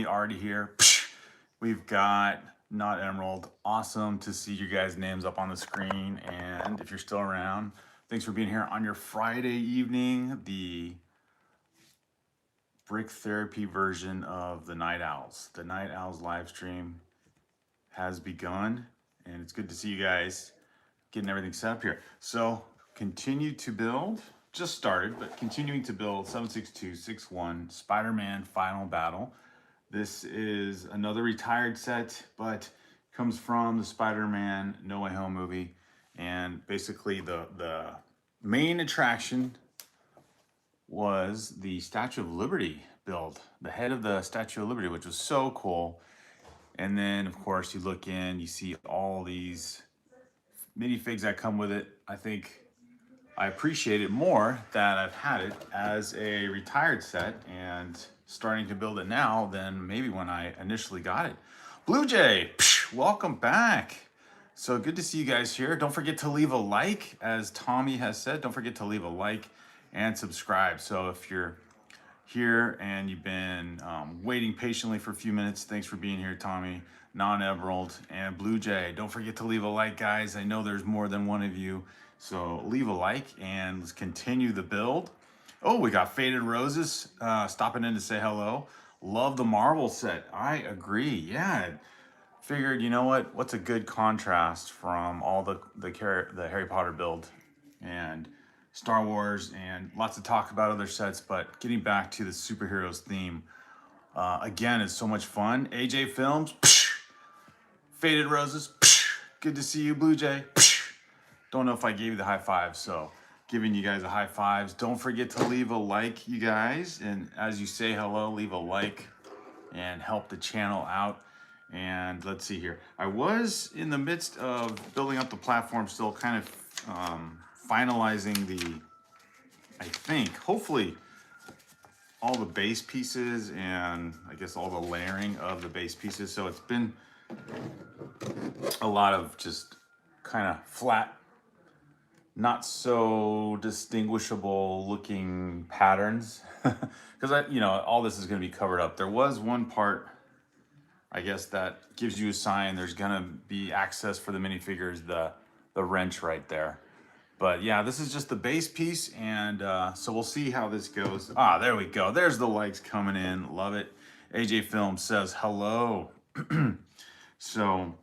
Tommy already here. We've got Not Emerald. Awesome to see you guys' names up on the screen. And if you're still around, thanks for being here on your Friday evening, the Brick Therapy version of the Night Owls. The Night Owls live stream has begun, and it's good to see you guys getting everything set up here. So continue to build, just started, but continuing to build 76261 Spider-Man Final Battle. This is another retired set, but comes from the Spider-Man No Way Home movie. And basically the main attraction was the Statue of Liberty build, the head of the Statue of Liberty, which was so cool. And then of course you look in, you see all these minifigs that come with it. I think I appreciate it more that I've had it as a retired set and starting to build it now than maybe when I initially got it. Blue Jay, welcome back. So good to see you guys here. Don't forget to leave a like, as Tommy has said. Don't forget to leave a like and subscribe. So if you're here and you've been waiting patiently for a few minutes, thanks for being here, Tommy, Non-Emerald, and Blue Jay. Don't forget to leave a like, guys. I know there's more than one of you, so leave a like and let's continue the build. Oh, we got Faded Roses stopping in to say hello. Love the Marvel set. I agree. Yeah, figured, you know what? What's a good contrast from all the Harry Potter build and Star Wars, and lots to talk about other sets, but getting back to the superheroes theme, again, it's so much fun. AJ Films, Faded Roses, good to see you, Blue Jay. Don't know if I gave you the high five, so giving you guys a high fives. Don't forget to leave a like, you guys, and as you say hello, leave a like and help the channel out. And let's see here. I was in the midst of building up the platform, still kind of finalizing the, I think, hopefully all the base pieces and I guess all the layering of the base pieces. So it's been a lot of just kind of flat, not so distinguishable looking patterns because all this is going to be covered up. There was one part, I guess, that gives you a sign there's gonna be access for the minifigures, the wrench right there. But yeah, this is just the base piece, and so we'll see how this goes. Ah, there we go. There's the likes coming in. Love it. AJ Film says hello. So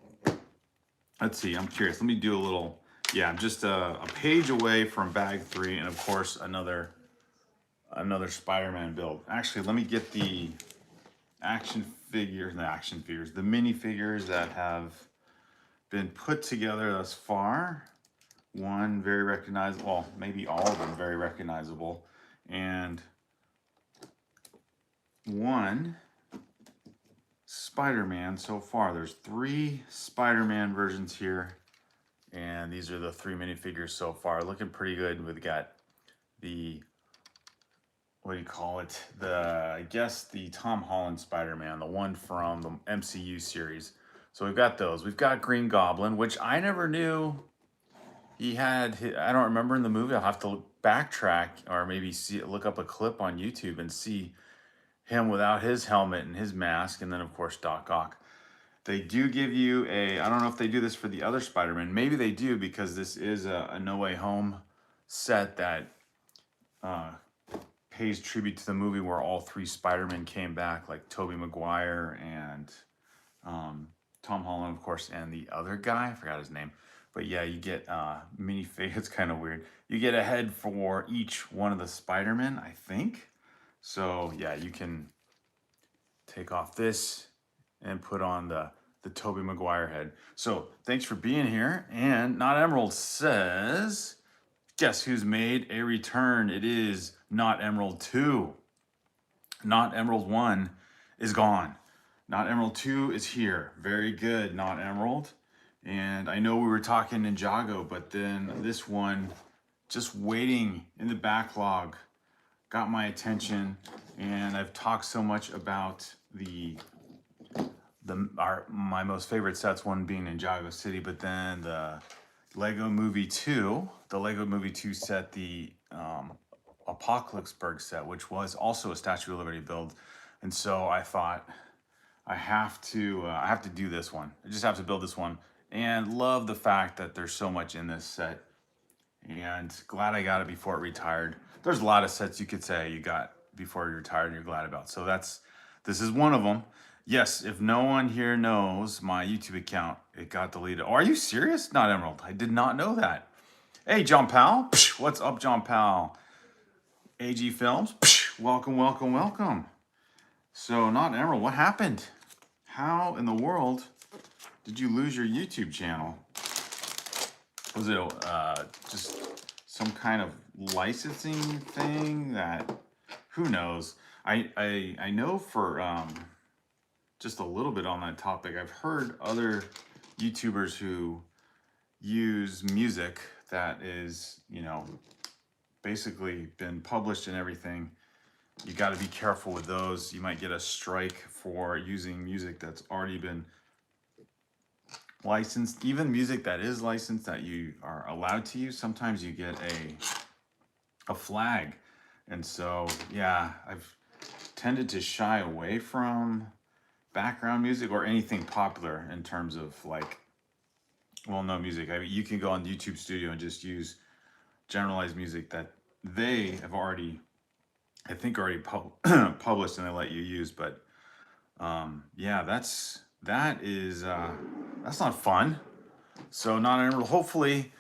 let's see. I'm curious. Let me do a little. Yeah, I'm just a page away from bag 3, and of course another Spider-Man build. Actually, let me get the action figures, the minifigures that have been put together thus far. One very recognizable, well, maybe all of them very recognizable, and one Spider-Man so far. There's 3 Spider-Man versions here, and these are the 3 minifigures so far. Looking pretty good. We've got the, what do you call it? I guess the Tom Holland Spider-Man, the one from the MCU series. So we've got those. We've got Green Goblin, which I never knew he had. I don't remember in the movie. I'll have to backtrack or maybe look up a clip on YouTube and see him without his helmet and his mask. And then of course Doc Ock. They do give you I don't know if they do this for the other Spider-Man. Maybe they do, because this is a No Way Home set that pays tribute to the movie where all 3 Spider-Men came back, like Tobey Maguire and Tom Holland, of course, and the other guy, I forgot his name. But yeah, you get minifig. It's kind of weird. You get a head for each one of the Spider-Men, I think. So yeah, you can take off this and put on the Tobey Maguire head. So thanks for being here. And Not Emerald says, guess who's made a return? It is Not Emerald 2. Not Emerald 1 is gone. Not Emerald 2 is here. Very good, Not Emerald. And I know we were talking Ninjago, but then this one, just waiting in the backlog, got my attention. And I've talked so much about my most favorite sets, one being Ninjago City, but then the Lego Movie 2, set, the Apocalypseburg set, which was also a Statue of Liberty build. And so I thought, I have to do this one. I just have to build this one, and love the fact that there's so much in this set, and glad I got it before it retired. There's a lot of sets you could say you got before you retired and you're glad about. So this is one of them. Yes, if no one here knows my YouTube account, it got deleted. Oh, are you serious? Not Emerald. I did not know that. Hey, John Powell. What's up, John Powell? AG Films. Welcome, welcome, welcome. So, not Emerald, what happened? How in the world did you lose your YouTube channel? Was it just some kind of licensing thing that, who knows? I know for just a little bit on that topic, I've heard other YouTubers who use music that is, you know, basically been published and everything. You got to be careful with those. You might get a strike for using music that's already been licensed. Even music that is licensed that you are allowed to use, sometimes you get a flag. And so, yeah, I've tended to shy away from background music or anything popular in terms of like, well, no music. I mean, you can go on YouTube Studio and just use generalized music that they have already, I think, already published and they let you use. But yeah, that's not fun. So not hopefully,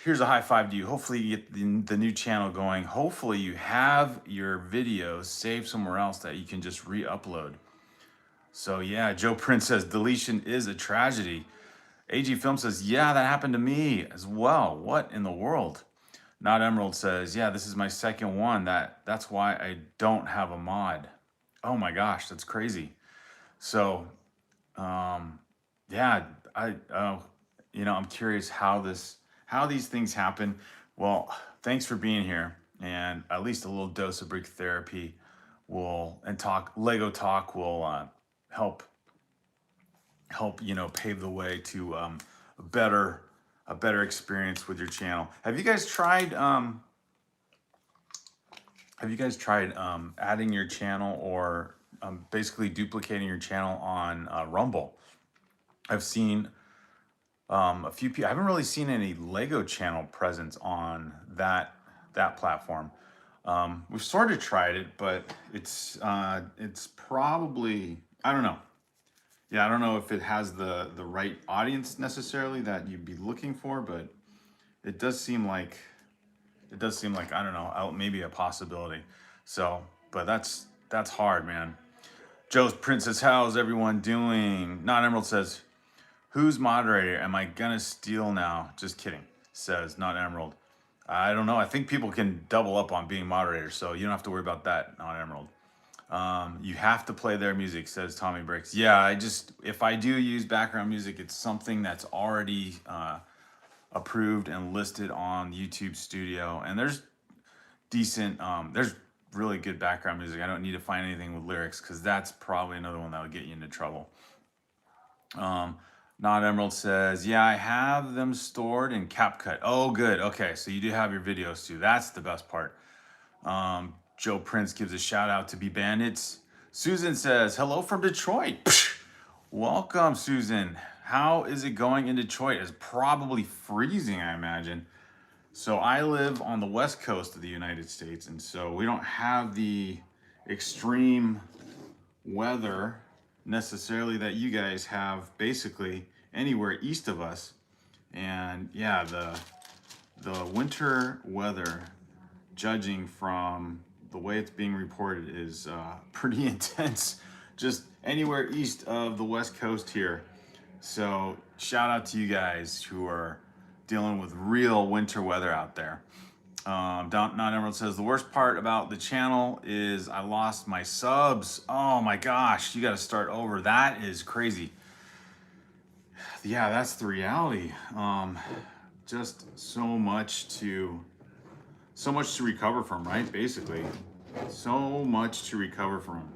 here's a high five to you. Hopefully you get the new channel going. Hopefully you have your videos saved somewhere else that you can just re-upload. So yeah, Joe Prince says deletion is a tragedy. AG Film says, yeah, that happened to me as well. What in the world? Not Emerald says, yeah, this is my second one. That's why I don't have a mod. Oh my gosh, that's crazy. So, yeah, I'm curious how these things happen. Well, thanks for being here, and at least a little dose of Brick Therapy Lego talk will help pave the way to a better experience with your channel. Have you guys tried adding your channel or basically duplicating your channel on Rumble? I've seen a few people. I haven't really seen any Lego channel presence on that platform. We've sort of tried it, but it's probably, I don't know. Yeah, I don't know if it has the right audience necessarily that you'd be looking for, but it does seem like I don't know, maybe a possibility. So, but that's hard, man. Joe's Princess, how's everyone doing? Not Emerald says, who's moderator? Am I gonna steal now? Just kidding, says Not Emerald. I don't know. I think people can double up on being moderator, so you don't have to worry about that, Not Emerald. You have to play their music, says Tommy Bricks. Yeah, if I do use background music, it's something that's already approved and listed on YouTube Studio. And there's there's really good background music. I don't need to find anything with lyrics because that's probably another one that would get you into trouble. Not Emerald says, yeah, I have them stored in CapCut. Oh, good. Okay, so you do have your videos too. That's the best part. Joe Prince gives a shout out to Be Bandits. Susan says, hello from Detroit. Welcome, Susan. How is it going in Detroit? It's probably freezing, I imagine. So I live on the west coast of the United States, and so we don't have the extreme weather necessarily that you guys have basically anywhere east of us. And yeah, the winter weather, judging from the way it's being reported, is pretty intense just anywhere east of the west coast here. So shout out to you guys who are dealing with real winter weather out there. Not Emerald says, the worst part about the channel is I lost my subs. Oh my gosh, you got to start over. That is crazy. Yeah, that's the reality. Just so much to recover from, right? Basically, so much to recover from.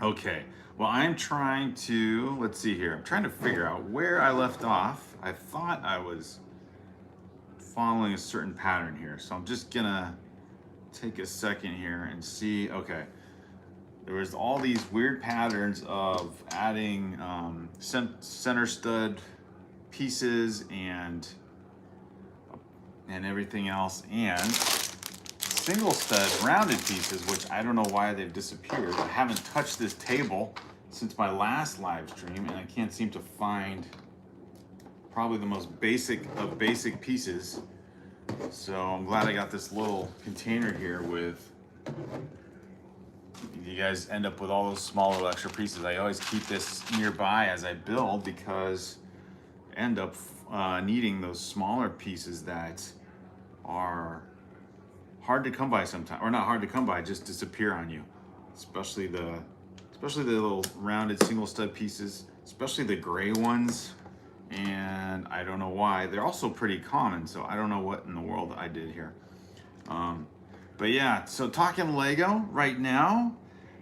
Okay, well, I'm trying to, let's see here. I'm trying to figure out where I left off. I thought I was following a certain pattern here. So I'm just gonna take a second here and see. Okay, there was all these weird patterns of adding center stud pieces and everything else, and single stud rounded pieces, which I don't know why they've disappeared. I haven't touched this table since my last live stream, and I can't seem to find probably the most basic of basic pieces. So I'm glad I got this little container here with, you guys end up with all those small little extra pieces. I always keep this nearby as I build because I end up needing those smaller pieces that are hard to come by sometimes, or not hard to come by, just disappear on you. Especially the little rounded single stud pieces, especially the gray ones. And I don't know why. They're also pretty common, so I don't know what in the world I did here. But yeah, so talking Lego right now,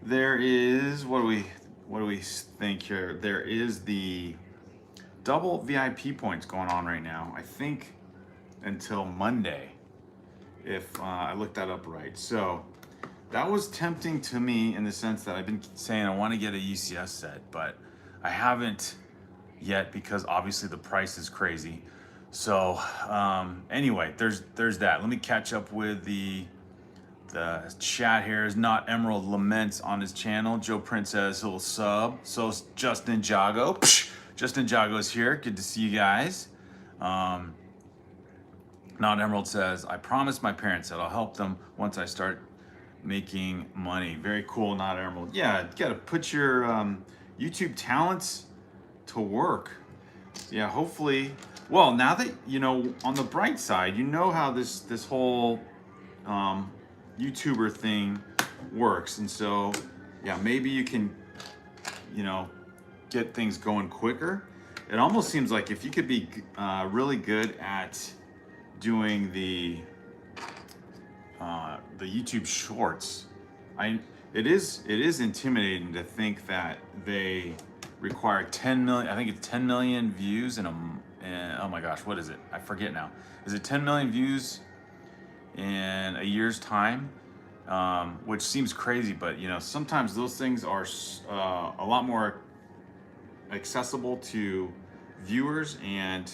there is, what do we think here? There is the double VIP points going on right now, I think until Monday, if I looked that up right. So that was tempting to me in the sense that I've been saying I want to get a UCS set, but I haven't yet because obviously the price is crazy. So anyway, there's that. Let me catch up with the chat here. Is Not Emerald Laments on his channel. Joe Prince says he'll sub. So is Justin Jago. Justin Jago's here. Good to see you guys. Not Emerald says, I promised my parents that I'll help them once I start making money. Very cool, Not Emerald. Yeah, you gotta put your YouTube talents to work. Yeah, hopefully. Well, now that you know, on the bright side, you know how this whole YouTuber thing works, and so yeah, maybe you can, you know, get things going quicker. It almost seems like if you could be really good at doing the YouTube shorts, it is intimidating to think that they require 10 million. I think it's 10 million views in oh my gosh, what is it? I forget now. Is it 10 million views in a year's time? Which seems crazy, but you know, sometimes those things are a lot more accessible to viewers, and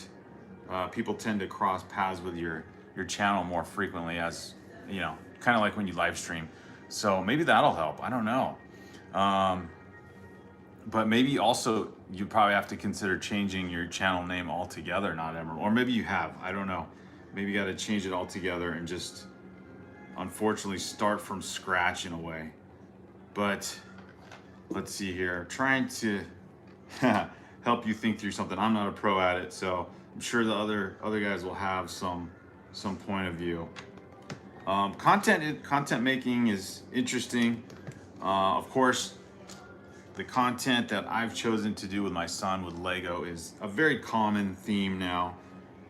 people tend to cross paths with your channel more frequently, as you know, kind of like when you live stream. So maybe that'll help. I don't know. But maybe also you probably have to consider changing your channel name altogether, Not Emerald. Or maybe you have, I don't know. Maybe you got to change it altogether and just unfortunately start from scratch in a way. But let's see here. I'm trying to help you think through something. I'm not a pro at it, so I'm sure the other guys will have some point of view. Content making is interesting. Of course, the content that I've chosen to do with my son with Lego is a very common theme now.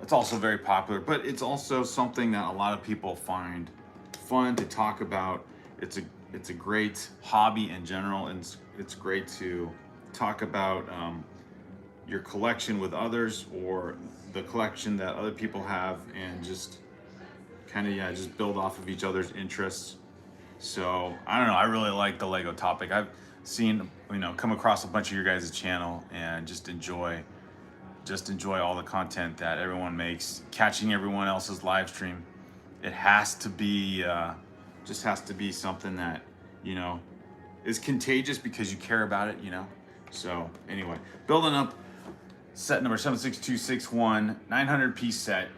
It's also very popular, but it's also something that a lot of people find fun to talk about. It's a great hobby in general, and it's great to talk about your collection with others, or the collection that other people have, and just kind of, yeah, just build off of each other's interests. So I don't know, I really like the Lego topic. I've seen, you know, come across a bunch of your guys' channel and just enjoy all the content that everyone makes, catching everyone else's live stream. It has to be just has to be something that, you know, is contagious because you care about it, you know. So anyway, building up set number 76261, 900 piece set.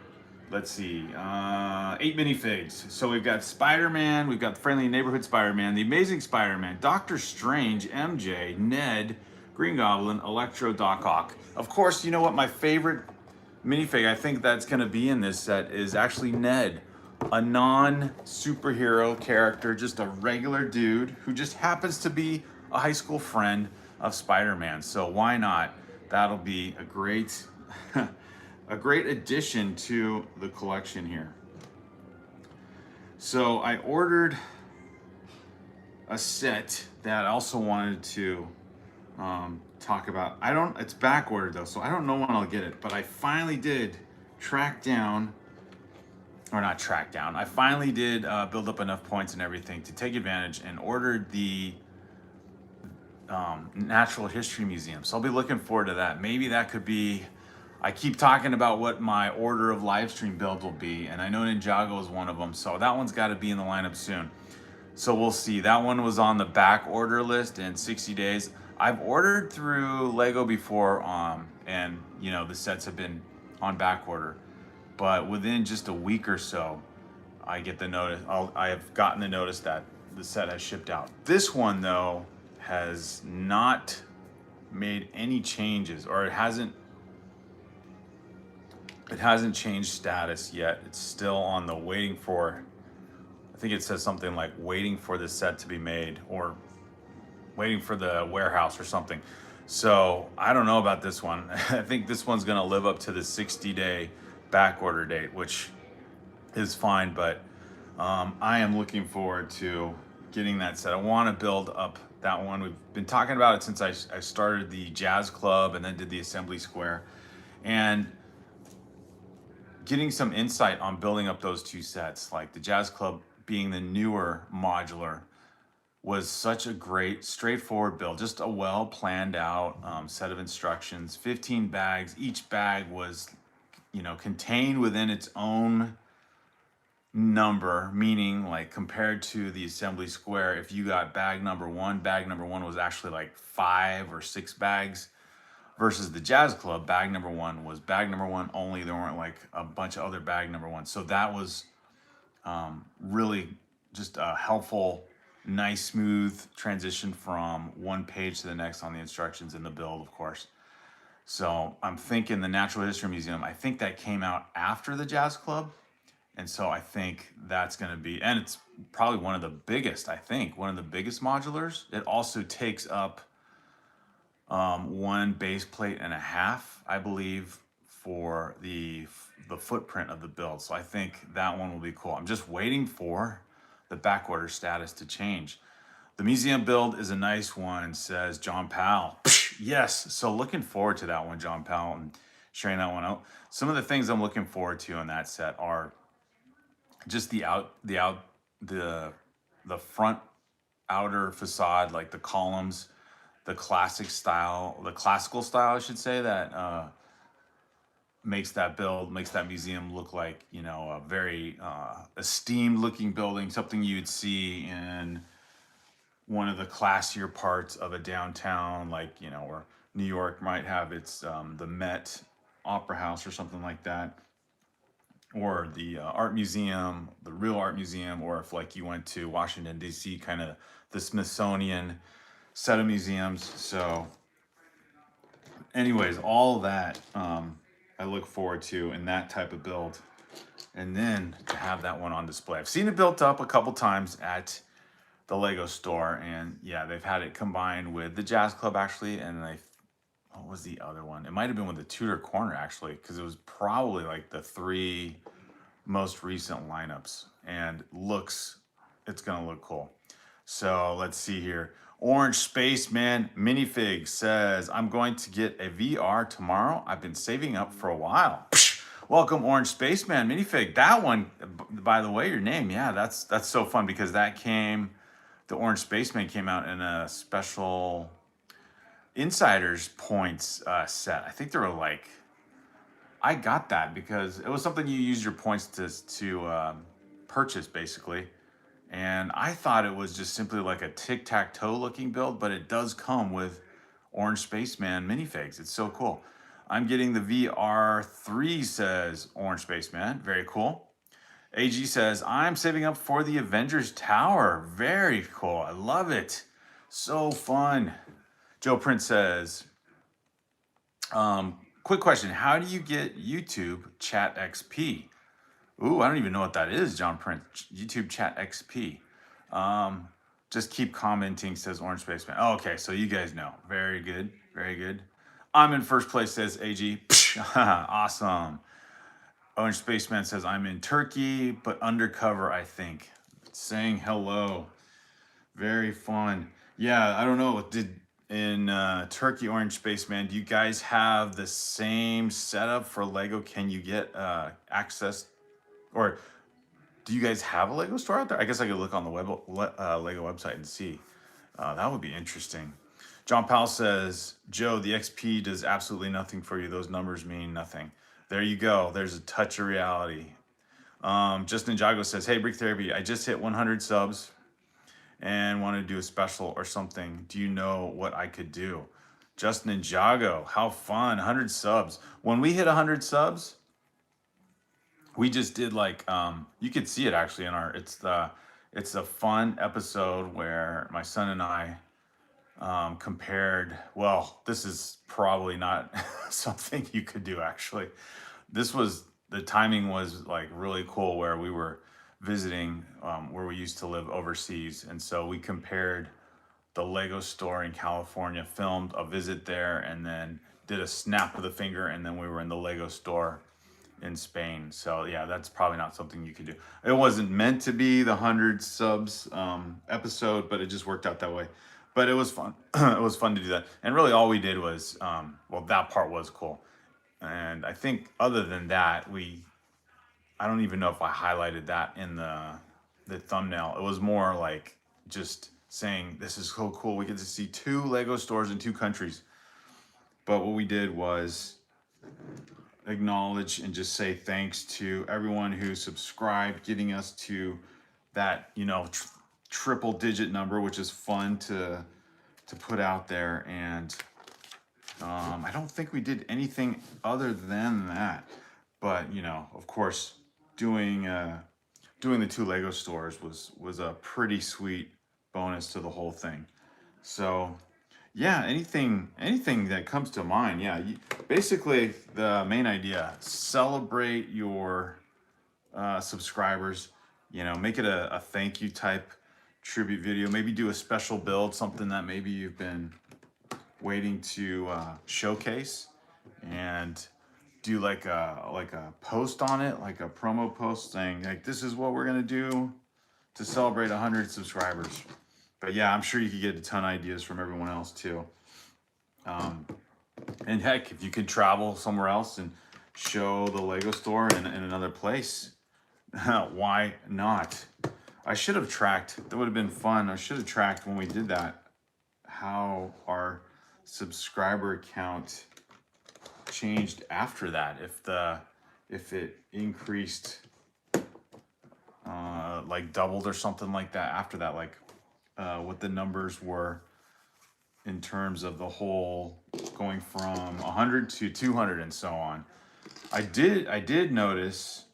Let's see, 8 minifigs. So we've got Spider-Man, we've got the Friendly Neighborhood Spider-Man, the Amazing Spider-Man, Doctor Strange, MJ, Ned, Green Goblin, Electro, Doc Ock. Of course, you know what, my favorite minifig I think that's gonna be in this set is actually Ned, a non-superhero character, just a regular dude who just happens to be a high school friend of Spider-Man. So why not? That'll be a great a great addition to the collection here. So I ordered a set that I also wanted to talk about. It's back ordered though, so I don't know when I'll get it, but I finally did track down, or not track down, I finally did build up enough points and everything to take advantage, and ordered the Natural History Museum. So I'll be looking forward to that. Maybe that could be, I keep talking about what my order of live stream build will be, and I know Ninjago is one of them, so that one's got to be in the lineup soon. So we'll see. That one was on the back order list in 60 days. I've ordered through Lego before, and you know the sets have been on back order, but within just a week or so, I get the notice. I have gotten the notice that the set has shipped out. This one though has not made any changes, or it hasn't changed status yet. It's still on the waiting for, I think it says something like waiting for the set to be made or waiting for the warehouse or something. So I don't know about this one. I think this one's gonna live up to the 60-day back order date, which is fine, but I am looking forward to getting that set. I wanna build up that one. We've been talking about it since I started the Jazz Club and then did the Assembly Square. And getting some insight on building up those two sets, like the Jazz Club being the newer modular, was such a great, straightforward build, just a well planned out set of instructions, 15 bags. Each bag was, you know, contained within its own number, meaning like compared to the Assembly Square, if you got bag number one was actually like 5 or 6 bags. Versus the Jazz Club, bag number one was bag number one only. There weren't like a bunch of other bag number ones. So that was really just a helpful, nice, smooth transition from one page to the next on the instructions in the build, of course. So I'm thinking the Natural History Museum, I think that came out after the Jazz Club. And so I think that's going to be, and it's probably one of the biggest, I think, one of the biggest modulars. It also takes up one base plate and a half, I believe, for the footprint of the build. So I think that one will be cool. I'm just waiting for the back order status to change. The museum build is a nice one, says John Powell. Yes, so looking forward to that one, John Powell, and sharing that one out. Some of the things I'm looking forward to in that set are just the front outer facade, like the columns, the classical style, I should say, that makes that museum look like, you know, a very esteemed looking building, something you'd see in one of the classier parts of a downtown, like, you know, or New York might have its the Met Opera House or something like that, or the art museum, the real art museum, or if like you went to Washington D.C., kind of the Smithsonian set of museums. So anyways, all that I look forward to in that type of build, and then to have that one on display. I've seen it built up a couple times at the Lego store, and yeah, they've had it combined with the Jazz Club actually, and what was the other one? It might have been with the Tudor Corner actually, because it was probably like the 3 most recent lineups, and it's gonna look cool. So let's see here. Orange Spaceman Minifig says, I'm going to get a VR tomorrow. I've been saving up for a while. Welcome, Orange Spaceman Minifig. That one, by the way, your name, yeah, that's so fun, because the Orange Spaceman came out in a special Insiders Points set. I think there were like, I got that because it was something you use your points to purchase, basically. And I thought it was just simply like a tic-tac-toe looking build, but it does come with Orange Spaceman minifigs. It's so cool. I'm getting the VR3, says Orange Spaceman. Very cool. AG says, I'm saving up for the Avengers Tower. Very cool. I love it. So fun. Joe Prince says, quick question. How do you get YouTube Chat XP? Ooh, I don't even know what that is, John Prince. YouTube Chat XP. Just keep commenting, says Orange Spaceman. Oh, okay, so you guys know. Very good, very good. I'm in first place, says AG. Awesome. Orange Spaceman says, I'm in Turkey, but undercover, I think. Saying hello. Very fun. Yeah, I don't know. In Turkey, Orange Spaceman, do you guys have the same setup for Lego? Can you get access, or do you guys have a Lego store out there? I guess I could look on the Lego website and see. That would be interesting. John Powell says, Joe, the XP does absolutely nothing for you. Those numbers mean nothing. There you go. There's a touch of reality. Justin Jago says, hey, Brick Therapy, I just hit 100 subs and want to do a special or something. Do you know what I could do? Justin and Jago, how fun, 100 subs. When we hit 100 subs, we just did like, you could see it actually in our, it's a fun episode where my son and I compared, well, this is probably not something you could do actually. The timing was like really cool where we were visiting where we used to live overseas. And so we compared the Lego store in California, filmed a visit there, and then did a snap of the finger, and then we were in the Lego store in Spain. So yeah, that's probably not something you could do. It wasn't meant to be the 100 subs episode, but it just worked out that way. But it was fun. It was fun to do that. And really all we did was, well, that part was cool. And I think other than that, I don't even know if I highlighted that in the thumbnail. It was more like just saying, this is so cool. We get to see 2 Lego stores in 2 countries. But what we did was acknowledge and just say thanks to everyone who subscribed, getting us to that, triple digit number, which is fun to put out there. And I don't think we did anything other than that. But, of course, doing the 2 Lego stores was a pretty sweet bonus to the whole thing. So yeah, anything that comes to mind. Yeah, basically the main idea, celebrate your subscribers, make it a thank you type tribute video. Maybe do a special build, something that maybe you've been waiting to showcase, and do like a post on it, like a promo post saying like, this is what we're gonna do to celebrate 100 subscribers. But yeah, I'm sure you could get a ton of ideas from everyone else too. And heck, if you could travel somewhere else and show the Lego store in another place, why not? I should have tracked, that would have been fun. I should have tracked when we did that, how our subscriber count changed after that. If it increased, like doubled or something like that after that, like what the numbers were in terms of the whole going from 100 to 200 and so on. I did notice,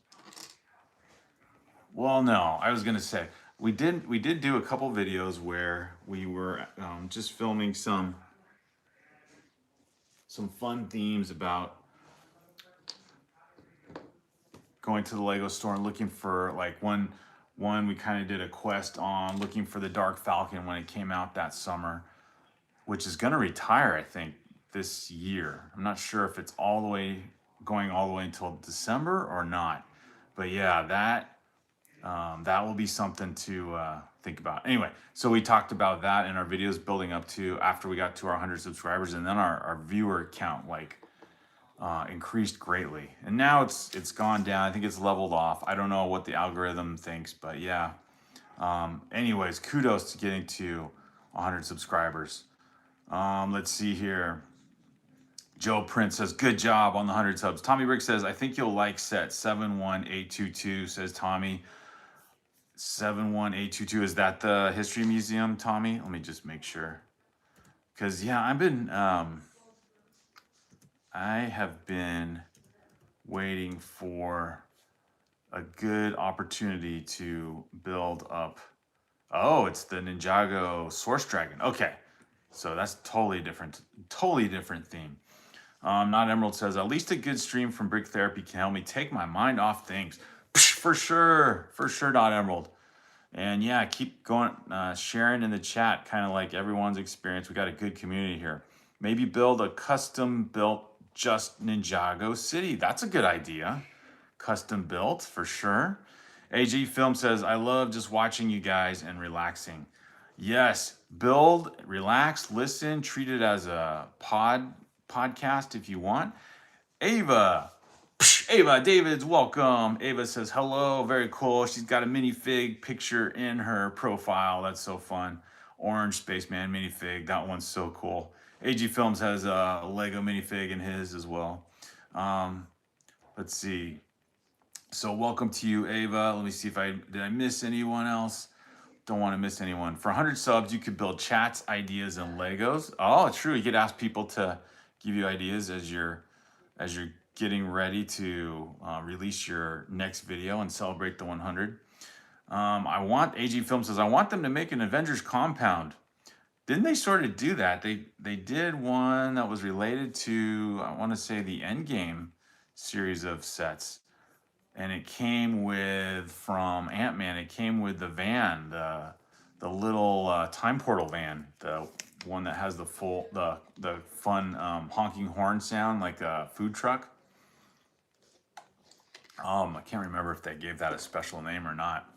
well, no, I was gonna say we did do a couple videos where we were just filming some fun themes about going to the Lego store and looking for, like, one we kind of did a quest on looking for the Dark Falcon when it came out that summer, which is going to retire, I think, this year. I'm not sure if it's going all the way until December or not. But yeah, that will be something to think about. Anyway, so we talked about that in our videos building up to after we got to our 100 subscribers, and then our viewer count increased greatly. And now it's gone down. I think it's leveled off. I don't know what the algorithm thinks, but yeah. Anyways, kudos to getting to 100 subscribers. Let's see here. Joe Prince says, good job on the 100 subs. Tommy Brick says, I think you'll like set 71822, says Tommy. 71822, is that the History Museum, Tommy? Let me just make sure. Because, yeah, I have been waiting for a good opportunity to build up. Oh, it's the Ninjago Source Dragon. Okay, so that's totally different theme. Not Emerald says, at least a good stream from Brick Therapy can help me take my mind off things. For sure, Not Emerald. And yeah, keep going, sharing in the chat, kind of like everyone's experience. We got a good community here. Maybe build a custom built just Ninjago city. That's a good idea. Custom built for sure. AG Film says, I love just watching you guys and relaxing. Yes, build, relax, listen, treat it as a podcast if you want. Ava Davids, welcome. Ava says, hello, very cool. She's got a minifig picture in her profile. That's so fun. orange Spaceman minifig. That one's so cool. AG Films has a Lego minifig in his as well. Let's see. So welcome to you, Ava. Let me see if did I miss anyone else? Don't want to miss anyone. For 100 subs, you could build chats, ideas, and Legos. Oh, true. You could ask people to give you ideas as you're getting ready to release your next video and celebrate the 100. AG Film says, I want them to make an Avengers compound. Didn't they sort of do that? They did one that was related to, I want to say, the Endgame series of sets. And it came with, from Ant-Man, it came with the van, the little time portal van, the one that has the fun honking horn sound like a food truck. I can't remember if they gave that a special name or not.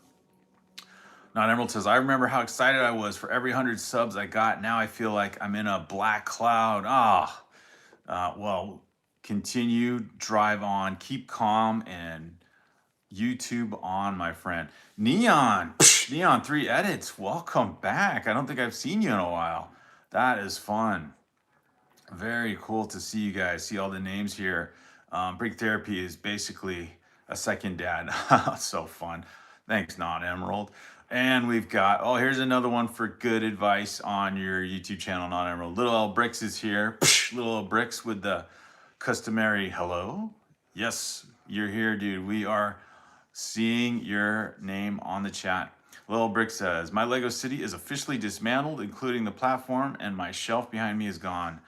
Not Emerald says, I remember how excited I was for every 100 subs I got. Now I feel like I'm in a black cloud. Well, continue, drive on, keep calm, and YouTube on, my friend. Neon 3 Edits, welcome back. I don't think I've seen you in a while. That is fun. Very cool to see you guys, see all the names here. Brick Therapy is basically a second dad. So fun. Thanks, Not Emerald. And we've got, oh, here's another one for good advice on your YouTube channel, Not Emerald. Little L Bricks is here. Little L Bricks with the customary hello. Yes, you're here, dude. We are seeing your name on the chat. Little Brick says, my Lego city is officially dismantled, including the platform, and my shelf behind me is gone.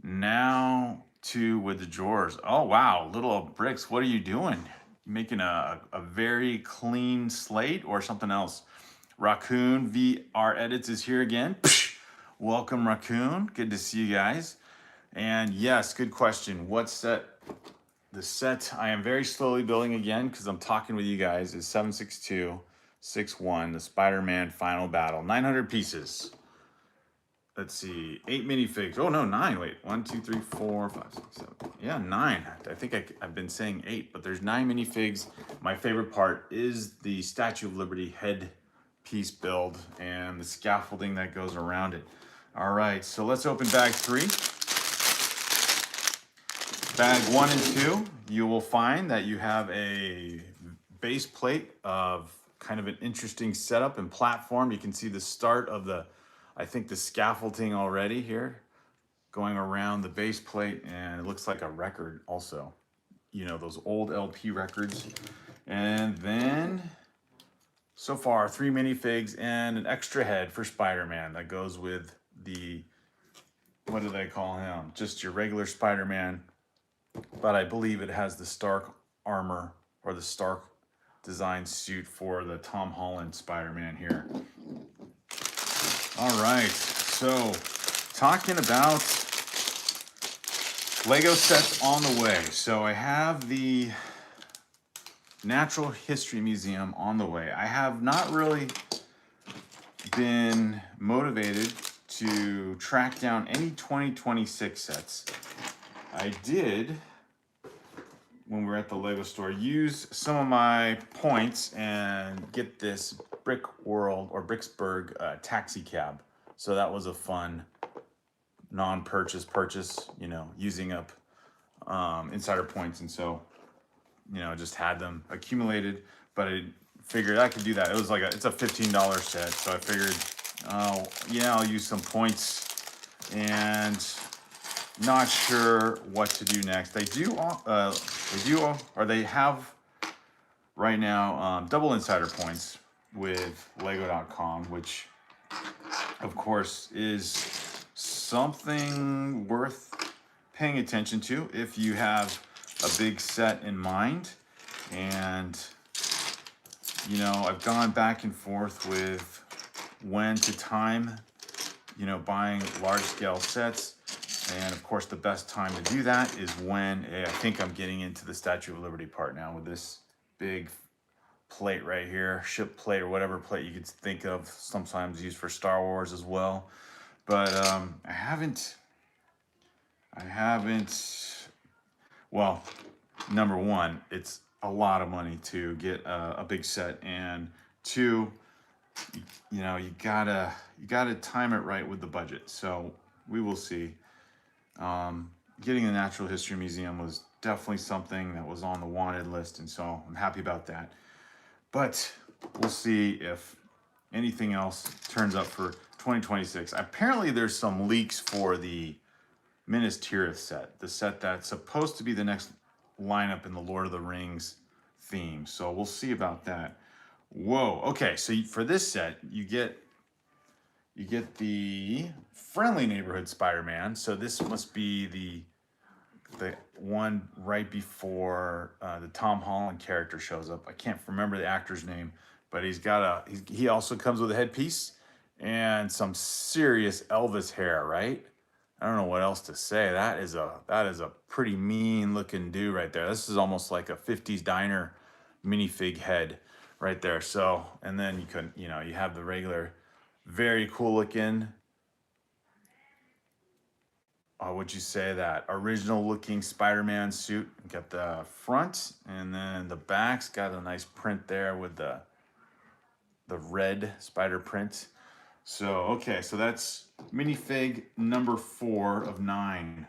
Now to with the drawers. Oh, wow. Little Bricks, what are you doing? You making a very clean slate or something else? Raccoon VR Edits is here again. Welcome, Raccoon. Good to see you guys. And yes, good question. What set? The set I am very slowly building again because I'm talking with you guys is 76261, the Spider-Man Final Battle. 900 pieces. Let's see, 8 minifigs. Oh no, 9. Wait, 1, 2, 3, 4, 5, 6, 7. Yeah, 9. I think I've been saying 8, but there's 9 minifigs. My favorite part is the Statue of Liberty head piece build and the scaffolding that goes around it. All right, so let's open bag 3. Bag 1 and 2, you will find that you have a base plate of kind of an interesting setup and platform. You can see the start of I think the scaffolding already here going around the base plate, and it looks like a record also. You know, those old LP records. And then so far 3 minifigs and an extra head for Spider-Man that goes with the, what do they call him? Just your regular Spider-Man. But I believe it has the Stark armor or the Stark design suit for the Tom Holland Spider-Man here. All right, so talking about Lego sets on the way. So I have the Natural History Museum on the way. I have not really been motivated to track down any 2026 sets. I did, when we were at the Lego store, use some of my points and get this Brick World or Bricksburg taxi cab. So that was a fun non-purchase purchase, you know, using up insider points. And so, you know, just had them accumulated, but I figured I could do that. It was like it's a $15 set. So I figured, oh, yeah, I'll use some points, and not sure what to do next. They have right now double insider points with Lego.com, which of course is something worth paying attention to if you have a big set in mind. And you know, I've gone back and forth with when to time, you know, buying large scale sets. And of course, the best time to do that is when I think I'm getting into the Statue of Liberty part now with this big plate right here, ship plate or whatever plate you could think of, sometimes used for Star Wars as well. But I haven't, well, number one, it's a lot of money to get a big set, and two, you know, you gotta time it right with the budget. So we will see. Getting the Natural History Museum was definitely something that was on the wanted list, and so I'm happy about that. But we'll see if anything else turns up for 2026. Apparently, there's some leaks for the Minas Tirith set, the set that's supposed to be the next lineup in the Lord of the Rings theme. So we'll see about that. Whoa. Okay, so for this set, you get the friendly neighborhood Spider-Man. So this must be the one right before the Tom Holland character shows up. I can't remember the actor's name, but he also comes with a headpiece and some serious Elvis hair, right? I don't know what else to say. That is a pretty mean looking dude right there. This is almost like a 50s diner minifig head right there. So, and then you have the regular, very cool looking, would you say that original looking Spider-Man suit. Got the front, and then the back's got a nice print there with the red spider print. So okay, so that's minifig number 4 of 9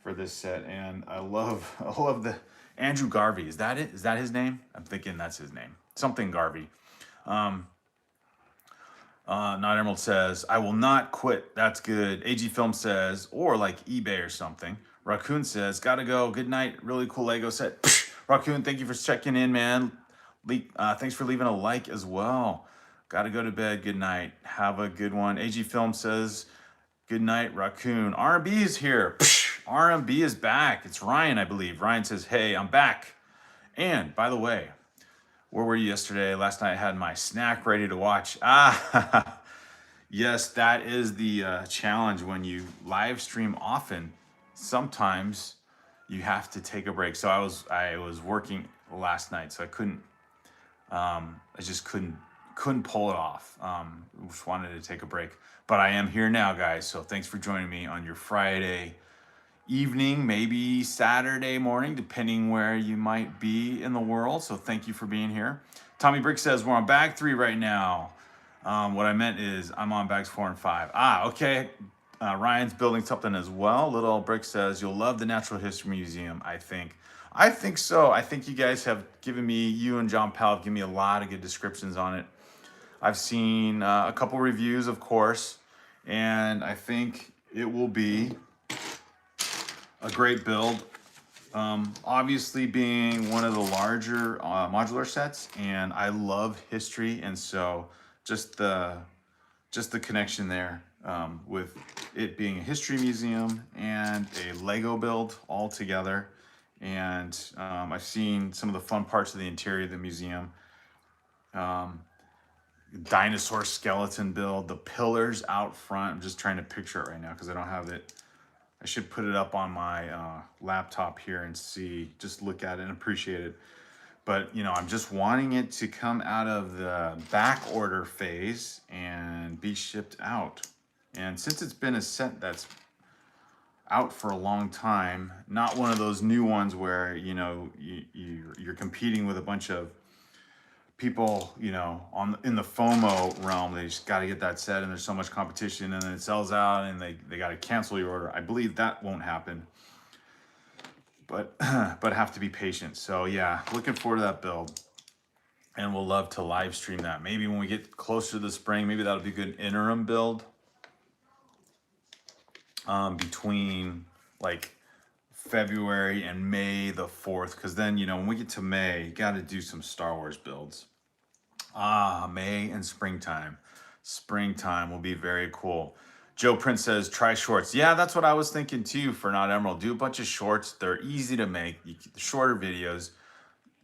for this set, and I love I love the Andrew Garvey. Is that it? Is that his name? I'm thinking that's his name. Something Garvey. Not Emerald says, I will not quit. That's good. AG Film says, or like eBay or something. Raccoon says, gotta go. Good night. Really cool Lego set. Psh! Raccoon, thank you for checking in, man. Thanks for leaving a like as well. Gotta go to bed. Good night. Have a good one. AG Film says, good night, Raccoon. R&B is here. Psh! R&B is back. It's Ryan, I believe. Ryan says, hey, I'm back. And by the way, where were you yesterday? Last night I had my snack ready to watch. Yes, that is the challenge when you live stream often. Sometimes you have to take a break. So I was working last night, so I just couldn't pull it off. Just wanted to take a break, but I am here now, guys. So thanks for joining me on your Friday evening, maybe Saturday morning, depending where you might be in the world. So thank you for being here. Tommy Brick says we're on bag 3 right now. What I meant is I'm on bags 4 and 5. Okay. Ryan's building something as well. Little Brick says you'll love the Natural History Museum. I think so. I think you guys have given me, you and John Powell have given me a lot of good descriptions on it. I've seen a couple reviews, of course, and I think it will be a great build. Obviously being one of the larger modular sets, and I love history, and so just the connection there with it being a history museum and a Lego build all together. And I've seen some of the fun parts of the interior of the museum. Dinosaur skeleton build, the pillars out front. I'm just trying to picture it right now because I don't have it. I should put it up on my laptop here and just look at it and appreciate it. But, I'm just wanting it to come out of the back order phase and be shipped out. And since it's been a set that's out for a long time, not one of those new ones where, you're competing with a bunch of people, in the FOMO realm. They just got to get that set, and there's so much competition, and then it sells out, and they got to cancel your order. I believe that won't happen, but have to be patient. So yeah, looking forward to that build, and we'll love to live stream that. Maybe when we get closer to the spring, maybe that'll be a good interim build between like February and May the 4th, because then when we get to May, you got to do some Star Wars builds. May and springtime will be very cool. Joe Prince says try shorts. Yeah, that's what I was thinking too. For Not Emerald, do a bunch of shorts. They're easy to make. Shorter videos,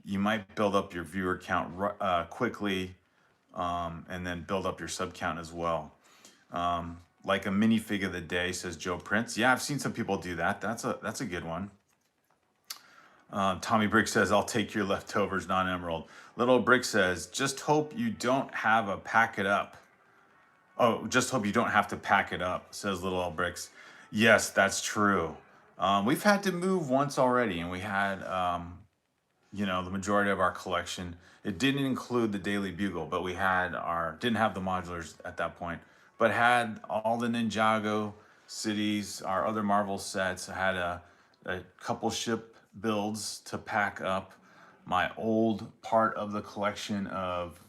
you might build up your viewer count quickly, and then build up your sub count as well. Like a minifig of the day, says Joe Prince. Yeah, I've seen some people do that. That's a good one. Tommy Brick says, I'll take your leftovers, Not Emerald. Little Brick says, just hope you don't have a pack it up. Oh, just hope you don't have to pack it up, says Little Bricks. Yes, that's true. We've had to move once already, and we had you know, the majority of our collection. It didn't include the Daily Bugle, but we had our, didn't have the modulars at that point, but had all the Ninjago cities, our other Marvel sets. I had a couple ship builds to pack up, my old part of the collection of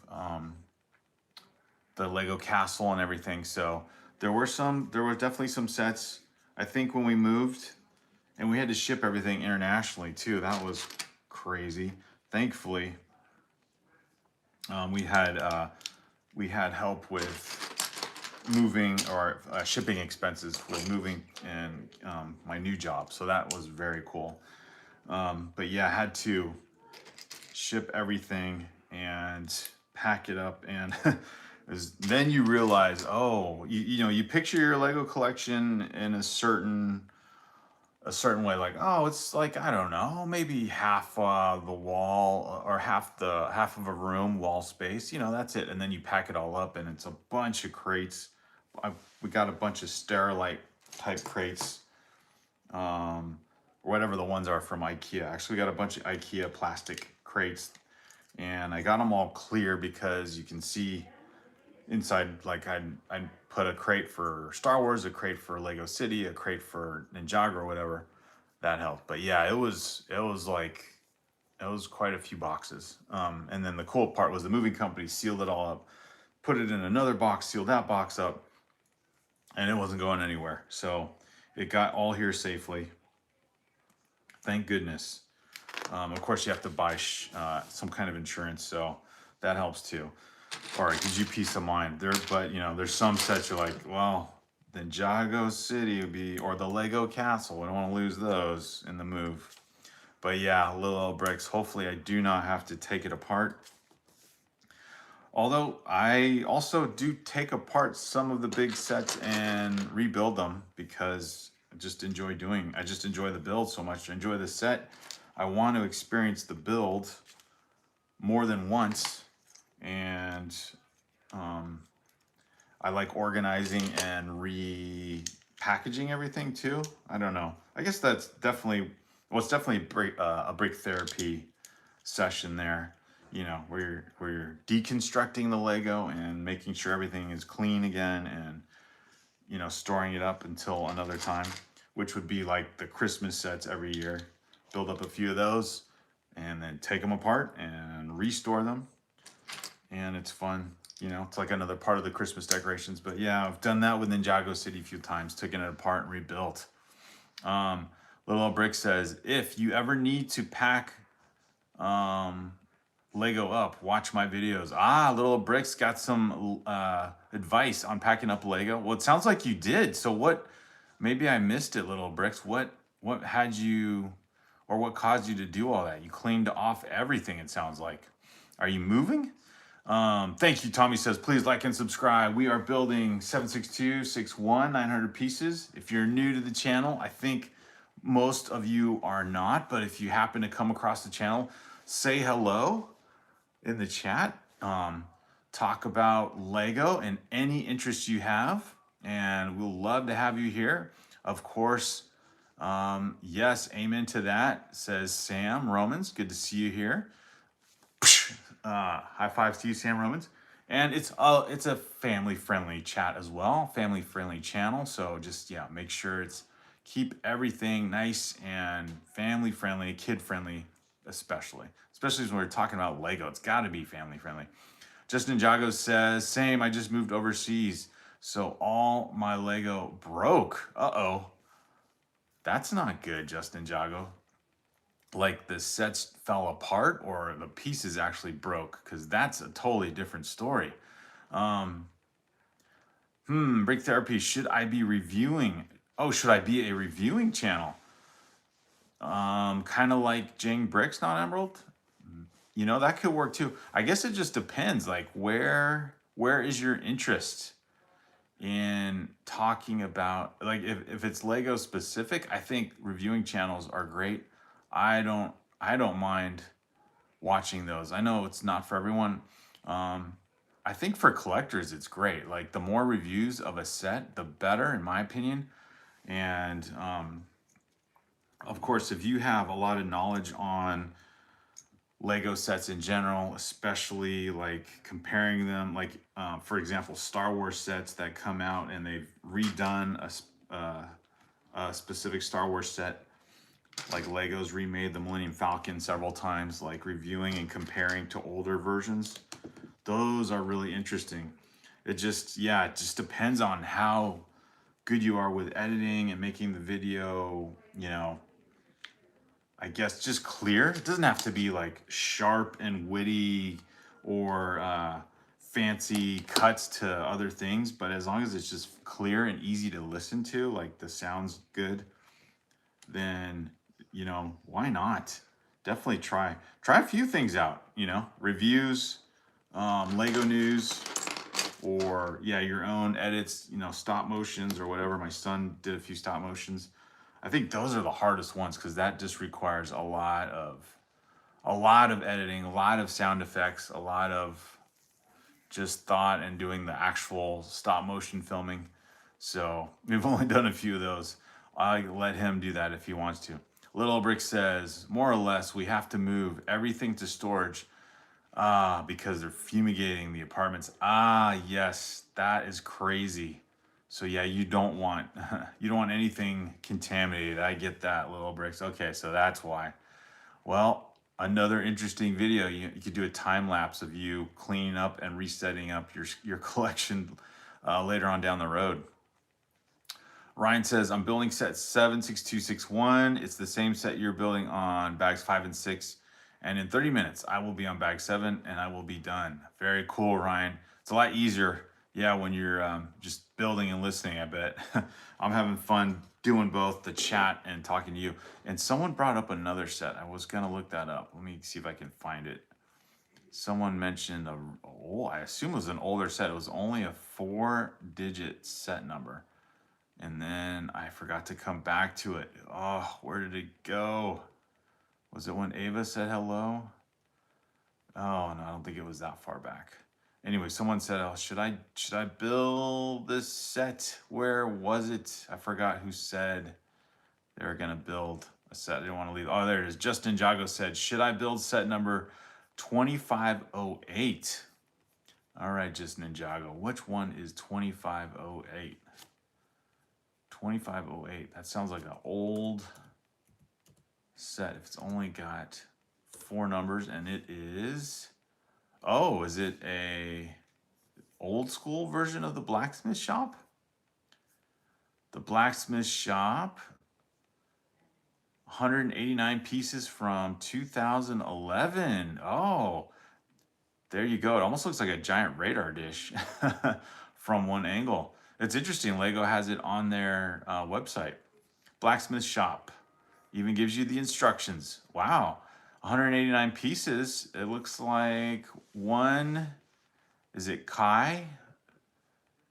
the Lego castle and everything. So there were definitely some sets. I think when we moved, and we had to ship everything internationally too. That was crazy. Thankfully, we had help with moving or shipping expenses with moving and my new job. So that was very cool. But yeah, I had to ship everything and pack it up, and then you realize, oh, you know, you picture your Lego collection in a certain way, like, oh, it's like, I don't know, maybe half the wall or half of a room wall space, you know, that's it. And then you pack it all up and it's a bunch of crates. We got a bunch of Sterilite type crates, or whatever the ones are from IKEA. Actually, we got a bunch of IKEA plastic crates, and I got them all clear because you can see inside. Like I put a crate for Star Wars, a crate for Lego City, a crate for Ninjago or whatever. That helped. But yeah, it was quite a few boxes. And then the cool part was the moving company sealed it all up, put it in another box, sealed that box up, and it wasn't going anywhere. So it got all here safely. Thank goodness. Of course, you have to buy some kind of insurance, so that helps too. Or it gives you peace of mind. But you know, there's some sets you're like, well, then Jago City would be, or the Lego Castle. We don't want to lose those in the move. But yeah, little old bricks. Hopefully, I do not have to take it apart. Although I also do take apart some of the big sets and rebuild them because I just enjoy the build so much. I enjoy the set. I want to experience the build more than once. And I like organizing and repackaging everything too. I don't know. I guess that's definitely, well, it's definitely a brick therapy session there. You know, where you're deconstructing the Lego and making sure everything is clean again, and you know, storing it up until another time, which would be like the Christmas sets every year. Build up a few of those and then take them apart and restore them. And it's fun. You know, it's like another part of the Christmas decorations. But yeah, I've done that with Ninjago City a few times, taken it apart and rebuilt. Little Brick says, if you ever need to pack Lego up, watch my videos. Little Brick's got some advice on packing up Lego. Well, it sounds like you did. So what, maybe I missed it, Little Bricks. What had you, or what caused you to do all that? You cleaned off everything, it sounds like. Are you moving? Thank you. Tommy says, please like and subscribe. We are building 76261 900 pieces. If you're new to the channel, I think most of you are not, but if you happen to come across the channel, say hello in the chat. Talk about Lego and any interest you have, and we'll love to have you here. Of course, yes, amen to that, says Sam Romans. Good to see you here. High fives to you, Sam Romans. And it's a family-friendly chat as well, family-friendly channel. So just, yeah, make sure keep everything nice and family-friendly, kid-friendly, especially when we're talking about Lego. It's got to be family-friendly. Justin Jago says, same, I just moved overseas, so all my Lego broke. Uh-oh. That's not good, Justin Jago. Like the sets fell apart or the pieces actually broke, because that's a totally different story. Brick Therapy, should I be reviewing? Oh, should I be a reviewing channel? Kind of like Jane Bricks, Not Emerald. You know, that could work too. I guess it just depends. Like where is your interest in talking about? Like if it's Lego specific, I think reviewing channels are great. I don't mind watching those. I know it's not for everyone. I think for collectors, it's great. Like the more reviews of a set, the better, in my opinion. And of course, if you have a lot of knowledge on Lego sets in general, especially like comparing them, like for example, Star Wars sets that come out and they've redone a specific Star Wars set, like Legos remade the Millennium Falcon several times, like reviewing and comparing to older versions. Those are really interesting. It just, yeah, it just depends on how good you are with editing and making the video, I guess just clear. It doesn't have to be like sharp and witty or fancy cuts to other things, but as long as it's just clear and easy to listen to, like the sound's good, then why not? Definitely try a few things out. Reviews, Lego news, or yeah, your own edits. Stop motions or whatever. My son did a few stop motions. I think those are the hardest ones because that just requires a lot of editing, a lot of sound effects, a lot of just thought and doing the actual stop motion filming. So we've only done a few of those. I let him do that if he wants to. Little Brick says, more or less, we have to move everything to storage because they're fumigating the apartments. Yes, that is crazy. So yeah, you don't want you don't want anything contaminated. I get that, Little Bricks. Okay, so that's why. Well, another interesting video. You could do a time lapse of you cleaning up and resetting up your collection later on down the road. Ryan says, I'm building set 76261. It's the same set you're building on bags 5 and 6. And in 30 minutes, I will be on bag 7 and I will be done. Very cool, Ryan. It's a lot easier, yeah, when you're just building and listening, I bet. I'm having fun doing both the chat and talking to you. And someone brought up another set. I was going to look that up. Let me see if I can find it. Someone mentioned, I assume it was an older set. It was only a 4-digit set number. And then I forgot to come back to it. Oh, where did it go? Was it when Ava said hello? Oh, no, I don't think it was that far back. Anyway, someone said, oh, should I build this set? Where was it? I forgot who said they were going to build a set. I didn't want to leave. Oh, there it is. Justin Jago said, should I build set number 2508? All right, Justin Jago. Which one is 2508? 2508. That sounds like an old set if it's only got 4 numbers, and it is, oh, is it a old school version of the blacksmith shop? The blacksmith shop, 189 pieces from 2011. Oh, there you go. It almost looks like a giant radar dish from one angle. It's interesting. Lego has it on their website. Blacksmith shop. Even gives you the instructions. Wow. 189 pieces. It looks like one, is it Kai?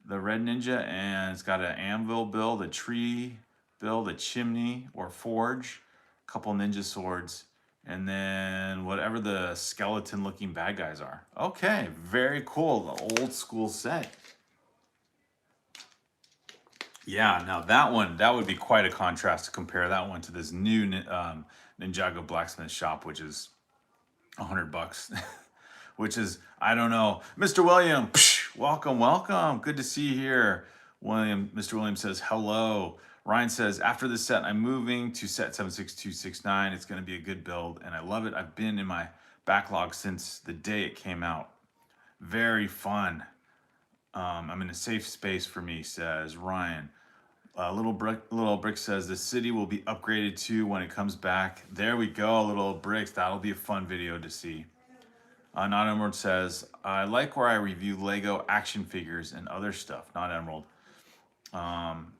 The red ninja, and it's got an anvil build, a tree build, a chimney or forge, a couple ninja swords, and then whatever the skeleton looking bad guys are. Okay, very cool. The old school set. Yeah, now that would be quite a contrast to compare that one to this new Ninjago blacksmith shop, which is $100, which is, I don't know. Mr. William, welcome, welcome. Good to see you here. Mr. William says, hello. Ryan says, after this set, I'm moving to set 76269. It's going to be a good build, and I love it. I've been in my backlog since the day it came out. Very fun. I'm in a safe space for me, says Ryan. Little Brick says the city will be upgraded too when it comes back. There we go, Little Bricks. That'll be a fun video to see. Not Emerald says, I like where I review Lego action figures and other stuff. Not Emerald.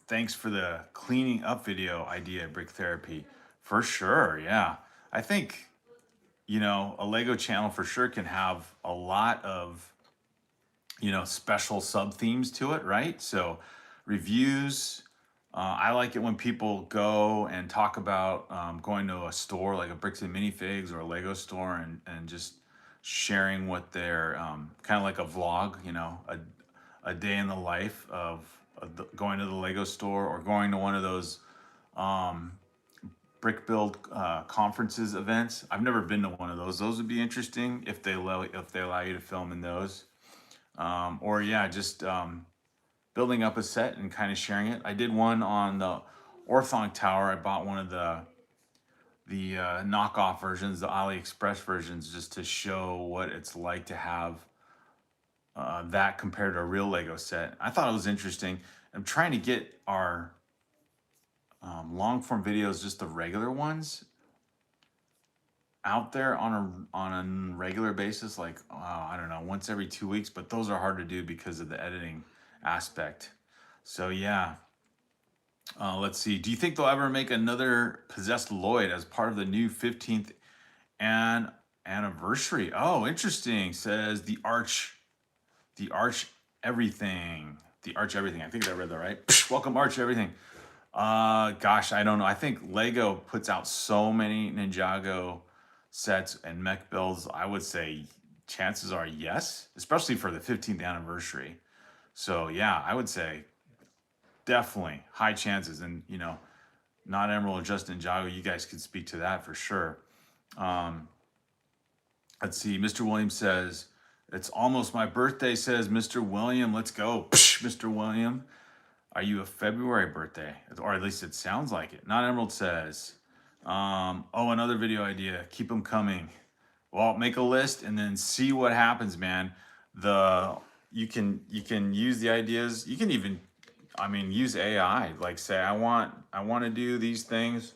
Thanks for the cleaning up video idea, Brick Therapy. For sure, yeah. I think, a Lego channel for sure can have a lot of, special sub themes to it, right? So reviews. I like it when people go and talk about going to a store like a Bricks and Minifigs or a Lego store and just sharing what their kind of like a vlog, a day in the life of going to the Lego store or going to one of those brick build conferences events. I've never been to one of those. Those would be interesting if they allow you to film in those. Or yeah, just building up a set and kind of sharing it. I did one on the Orthon Tower. I bought one of the knockoff versions, the AliExpress versions, just to show what it's like to have that compared to a real Lego set. I thought it was interesting. I'm trying to get our long form videos, just the regular ones, out there on a regular basis, like I don't know, once every 2 weeks. But those are hard to do because of the editing aspect. So yeah. Let's see. Do you think they'll ever make another Possessed Lloyd as part of the new 15th anniversary? Oh, interesting. Says the Arch Everything. The Arch Everything. I think I read that right. Psh, welcome, Arch Everything. Gosh, I don't know. I think Lego puts out so many Ninjago sets and mech builds. I would say chances are yes, especially for the 15th anniversary. So yeah, I would say definitely high chances. And you know, Not Emerald or just Ninjago, you guys could speak to that for sure. Let's see. Mr. William says, it's almost my birthday, says Mr. William. Let's go. Psh, Mr. William. Are you a February birthday? Or at least it sounds like it. Not Emerald says, oh, another video idea. Keep them coming. Well, make a list and then see what happens, man. You can use the ideas. You can even, I mean, use AI. Like say, I want to do these things.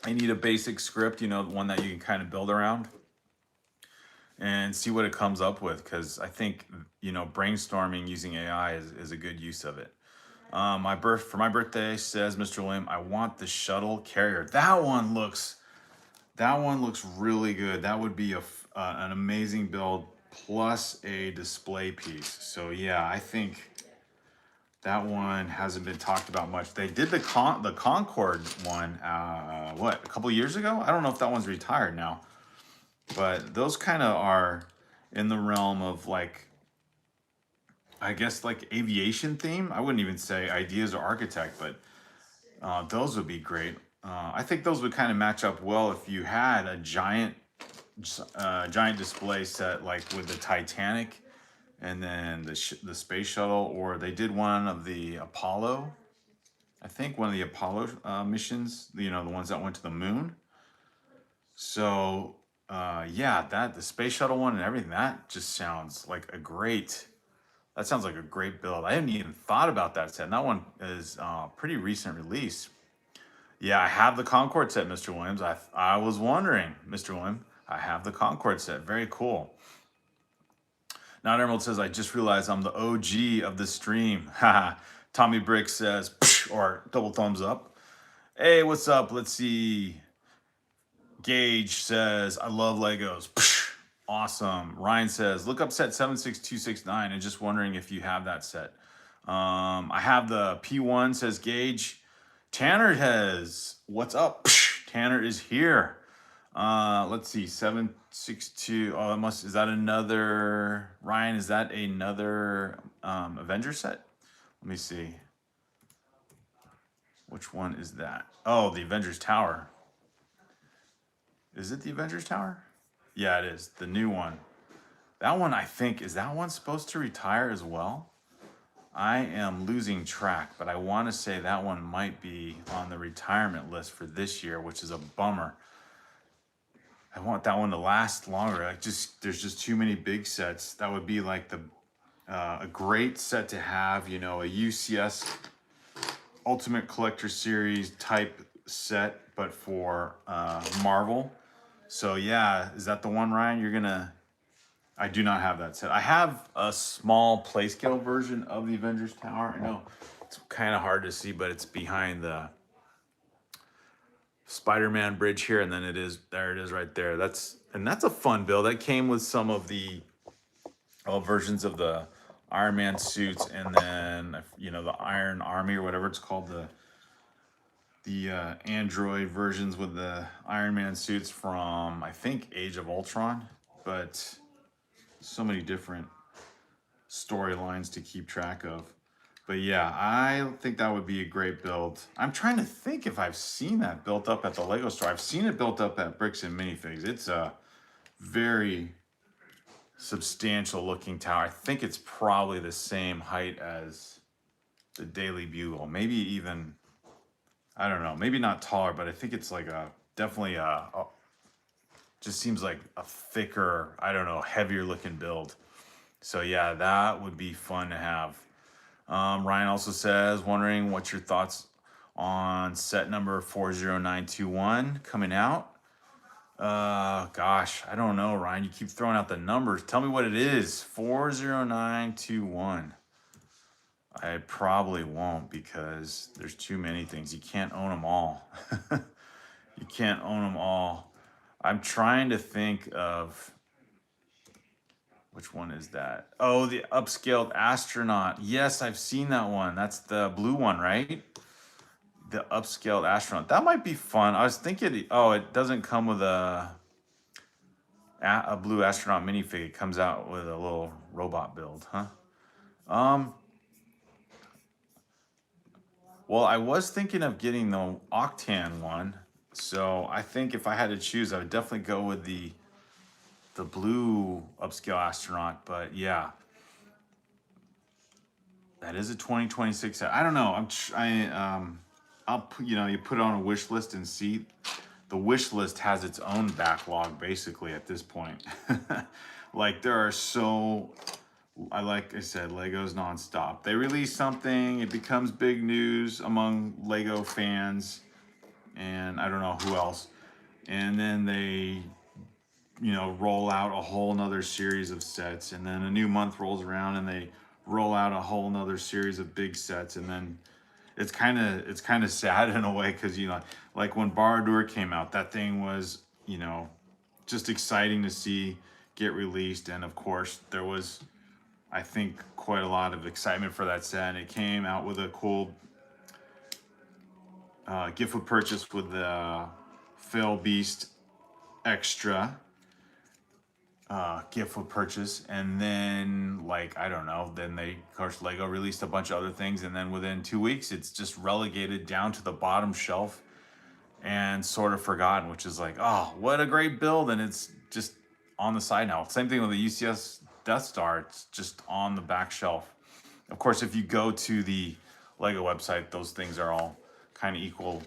I need a basic script, you know, one that you can kind of build around and see what it comes up with. Because I think, you know, brainstorming using AI is a good use of it. For my birthday, says Mr. William, I want the shuttle carrier. That one looks really good. That would be an amazing build plus a display piece. So yeah, I think that one hasn't been talked about much. They did the Concorde one, a couple years ago? I don't know if that one's retired now. But those kind of are in the realm of like, I guess like aviation theme. I wouldn't even say ideas or architect, but those would be great. I think those would kind of match up well if you had a giant display set like with the Titanic and then the space shuttle, or they did one of the Apollo. I think one of the Apollo missions, you know, the ones that went to the moon. So yeah, the space shuttle one and everything, that just sounds like a great build. I hadn't even thought about that set. And that one is pretty recent release. Yeah, I have the Concorde set, Mr. Williams. I was wondering, Mr. Williams, I have the Concorde set. Very cool. Not Emerald says, I just realized I'm the OG of the stream. Haha. Tommy Brick says, psh, or double thumbs up. Hey, what's up? Let's see. Gage says, I love Legos. Psh, awesome. Ryan says, look up set 76269 and just wondering if you have that set. I have the P1, says Gage. Tanner has, what's up? Psh, Tanner is here. Let's see, 762. Oh, is that another, Ryan, is that another Avenger set? Let me see. Which one is that? Oh, the Avengers Tower. Is it the Avengers Tower? Yeah, it is. The new one. That one, I think, is that one supposed to retire as well? I am losing track, but I want to say that one might be on the retirement list for this year, which is a bummer. I want that one to last longer. There's just too many big sets. That would be like a great set to have, you know, a UCS Ultimate Collector Series type set, but for Marvel. So yeah, is that the one, Ryan? I do not have that set. I have a small play scale version of the Avengers Tower. I know it's kind of hard to see, but it's behind the Spider-Man bridge here, and then there it is right there. That's a fun build. That came with some of the versions of the Iron Man suits, and then, you know, the Iron Army or whatever it's called, the Android versions with the Iron Man suits from, I think, Age of Ultron. But so many different storylines to keep track of. But yeah, I think that would be a great build. I'm trying to think if I've seen that built up at the Lego store. I've seen it built up at Bricks and Minifigs. It's a very substantial looking tower. I think it's probably the same height as the Daily Bugle. Maybe even, I don't know, maybe not taller, but I think it's like definitely just seems like a thicker, I don't know, heavier looking build. So yeah, that would be fun to have. Ryan also says, wondering what's your thoughts on set number 40921 coming out. Gosh, I don't know, Ryan. You keep throwing out the numbers. Tell me what it is. 40921. I probably won't because there's too many things. You can't own them all. You can't own them all. I'm trying to think of which one is that? Oh, the upscaled astronaut. Yes, I've seen that one. That's the blue one, right? The upscaled astronaut. That might be fun. I was thinking, oh, it doesn't come with a blue astronaut minifig. It comes out with a little robot build, huh? Well, I was thinking of getting the Octan one. So I think if I had to choose, I would definitely go with the blue upscale astronaut. But yeah, that is a 2026 set. I don't know. You put it on a wish list and see. The wish list has its own backlog basically at this point. Like there are like I said, Legos nonstop. They release something, it becomes big news among Lego fans, and I don't know who else. And then they, roll out a whole nother series of sets, and then a new month rolls around and they roll out a whole nother series of big sets, and then it's kind of sad in a way because like when Baradur came out, that thing was just exciting to see get released, and of course there was, I think, quite a lot of excitement for that set, and it came out with a cool gift with purchase with the Fail Beast extra gift with purchase, and then like I don't know, then of course Lego released a bunch of other things, and then within 2 weeks it's just relegated down to the bottom shelf and sort of forgotten, which is like, oh, what a great build, and it's just on the side now. Same thing with the UCS Death Star, it's just on the back shelf. Of course, if you go to the Lego website, those things are all kind of equal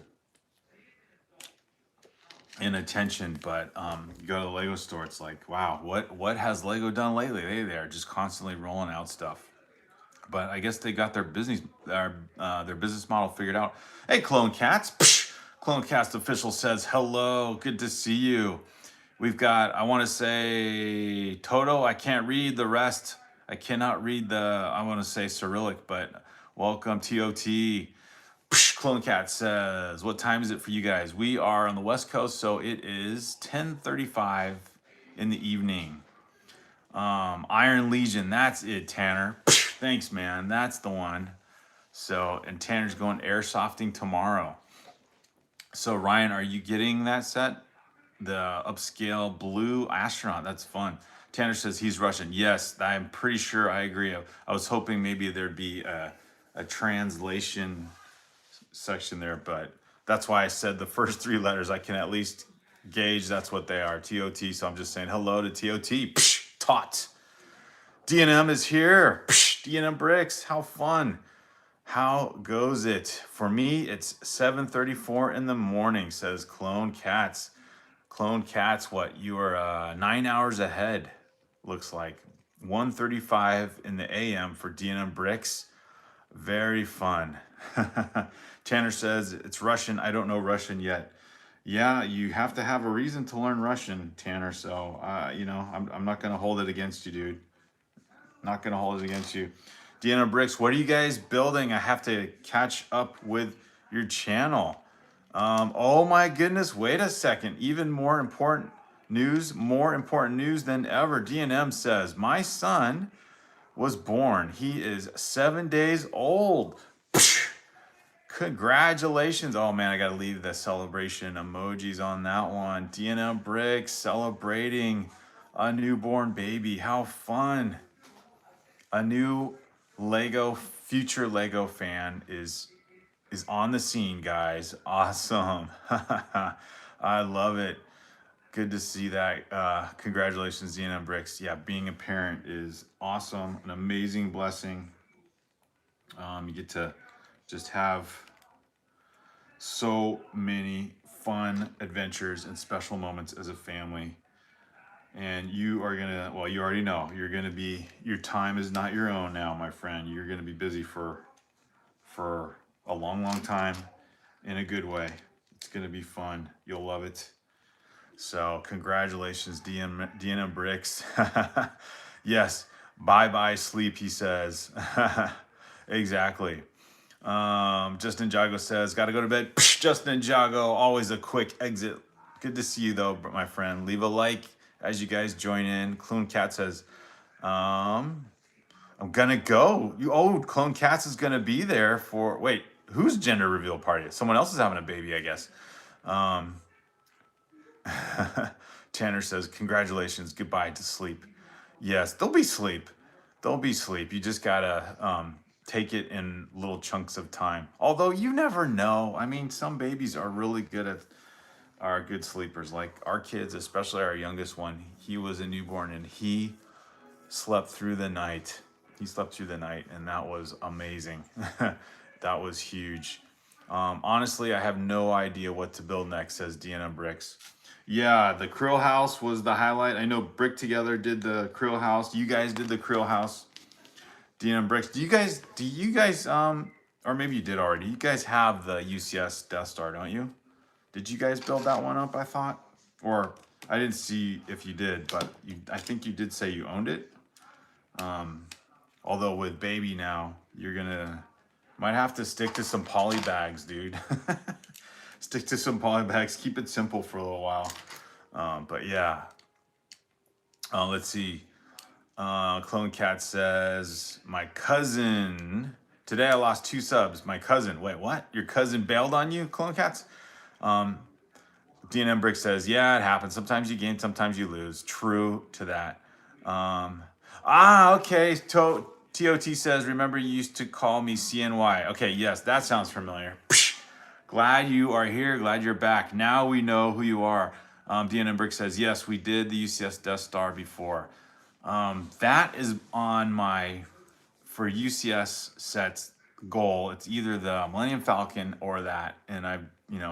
in attention, but you go to the Lego store, it's like, wow, what has Lego done lately? They're just constantly rolling out stuff. But I guess they got their business model figured out. Hey, Clone Cats. Psh! Clone Cast official says hello. Good to see you. We've got, I want to say Toto. I can't read the rest. I cannot read I want to say Cyrillic, but welcome TOT. Clone Cat says, what time is it for you guys? We are on the West Coast, so it is 10:35 in the evening. Iron Legion, that's it, Tanner. Thanks, man. That's the one. So, and Tanner's going airsofting tomorrow. So, Ryan, are you getting that set? The upscale blue astronaut. That's fun. Tanner says he's Russian. Yes, I'm pretty sure I agree. I was hoping maybe there'd be a translation section there, but that's why I said the first 3 letters. I can at least gauge that's what they are, TOT. So I'm just saying hello to TOT. Psh, tot. D&M is here. Psh, D&M Bricks. How fun. How goes it? For me, it's 7:34 in the morning, says Clone Cats. Clone Cats, what? You are 9 hours ahead, looks like. 1:35 in the AM for D&M Bricks. Very fun. Tanner says, it's Russian. I don't know Russian yet. Yeah, you have to have a reason to learn Russian, Tanner. So, I'm not going to hold it against you, dude. Not going to hold it against you. D&M Bricks, what are you guys building? I have to catch up with your channel. Oh my goodness, wait a second. Even more important news than ever. D&M says, my son was born. He is 7 days old. Congratulations. Oh man, I gotta leave the celebration emojis on that one. D&M Bricks celebrating a newborn baby. How fun. A new Lego future Lego fan is on the scene, guys. Awesome. I love it. Good to see that. Congratulations, Deanna and Bricks. Yeah, being a parent is awesome, an amazing blessing. You get to just have so many fun adventures and special moments as a family. And you are gonna, well, you already know, you're gonna be, your time is not your own now, my friend. You're gonna be busy for a long, long time in a good way. It's gonna be fun. You'll love it. So congratulations, Deanna Bricks. Yes, bye-bye sleep, he says. Exactly. Justin Jago says, gotta go to bed. Justin Jago, always a quick exit. Good to see you though, my friend. Leave a like as you guys join in. Clone Cat says, I'm gonna go. Clone Cats is gonna be there for, wait, whose gender reveal party? Someone else is having a baby, I guess. Tanner says, congratulations, goodbye to sleep. Yes, there'll be sleep. There'll be sleep. You just gotta take it in little chunks of time. Although you never know. I mean, some babies are really good sleepers. Like our kids, especially our youngest one, he was a newborn and he slept through the night. He slept through the night, and that was amazing. That was huge. Honestly, I have no idea what to build next, says Deanna Bricks. Yeah, the Krill house was the highlight. I know Brick Together did the Krill house. You guys did the Krill house. Deanna Bricks. Do you guys, or maybe you did already. You guys have the UCS Death Star, don't you? Did you guys build that one up, I thought? Or I didn't see if you did, but I think you did say you owned it. Although with baby now, might have to stick to some poly bags, dude. Stick to some poly bags. Keep it simple for a little while. But yeah. Let's see. Clone Cat says, my cousin. Today I lost 2 subs. My cousin. Wait, what? Your cousin bailed on you, Clone Cats? DNM Brick says, yeah, it happens. Sometimes you gain, sometimes you lose. True to that. Okay. TOT says, remember you used to call me CNY. Okay, yes, that sounds familiar. Glad you are here. Glad you're back. Now we know who you are. DNM Brick says, yes, we did the UCS Death Star before. That is on my, for UCS sets goal. It's either the Millennium Falcon or that. And I've,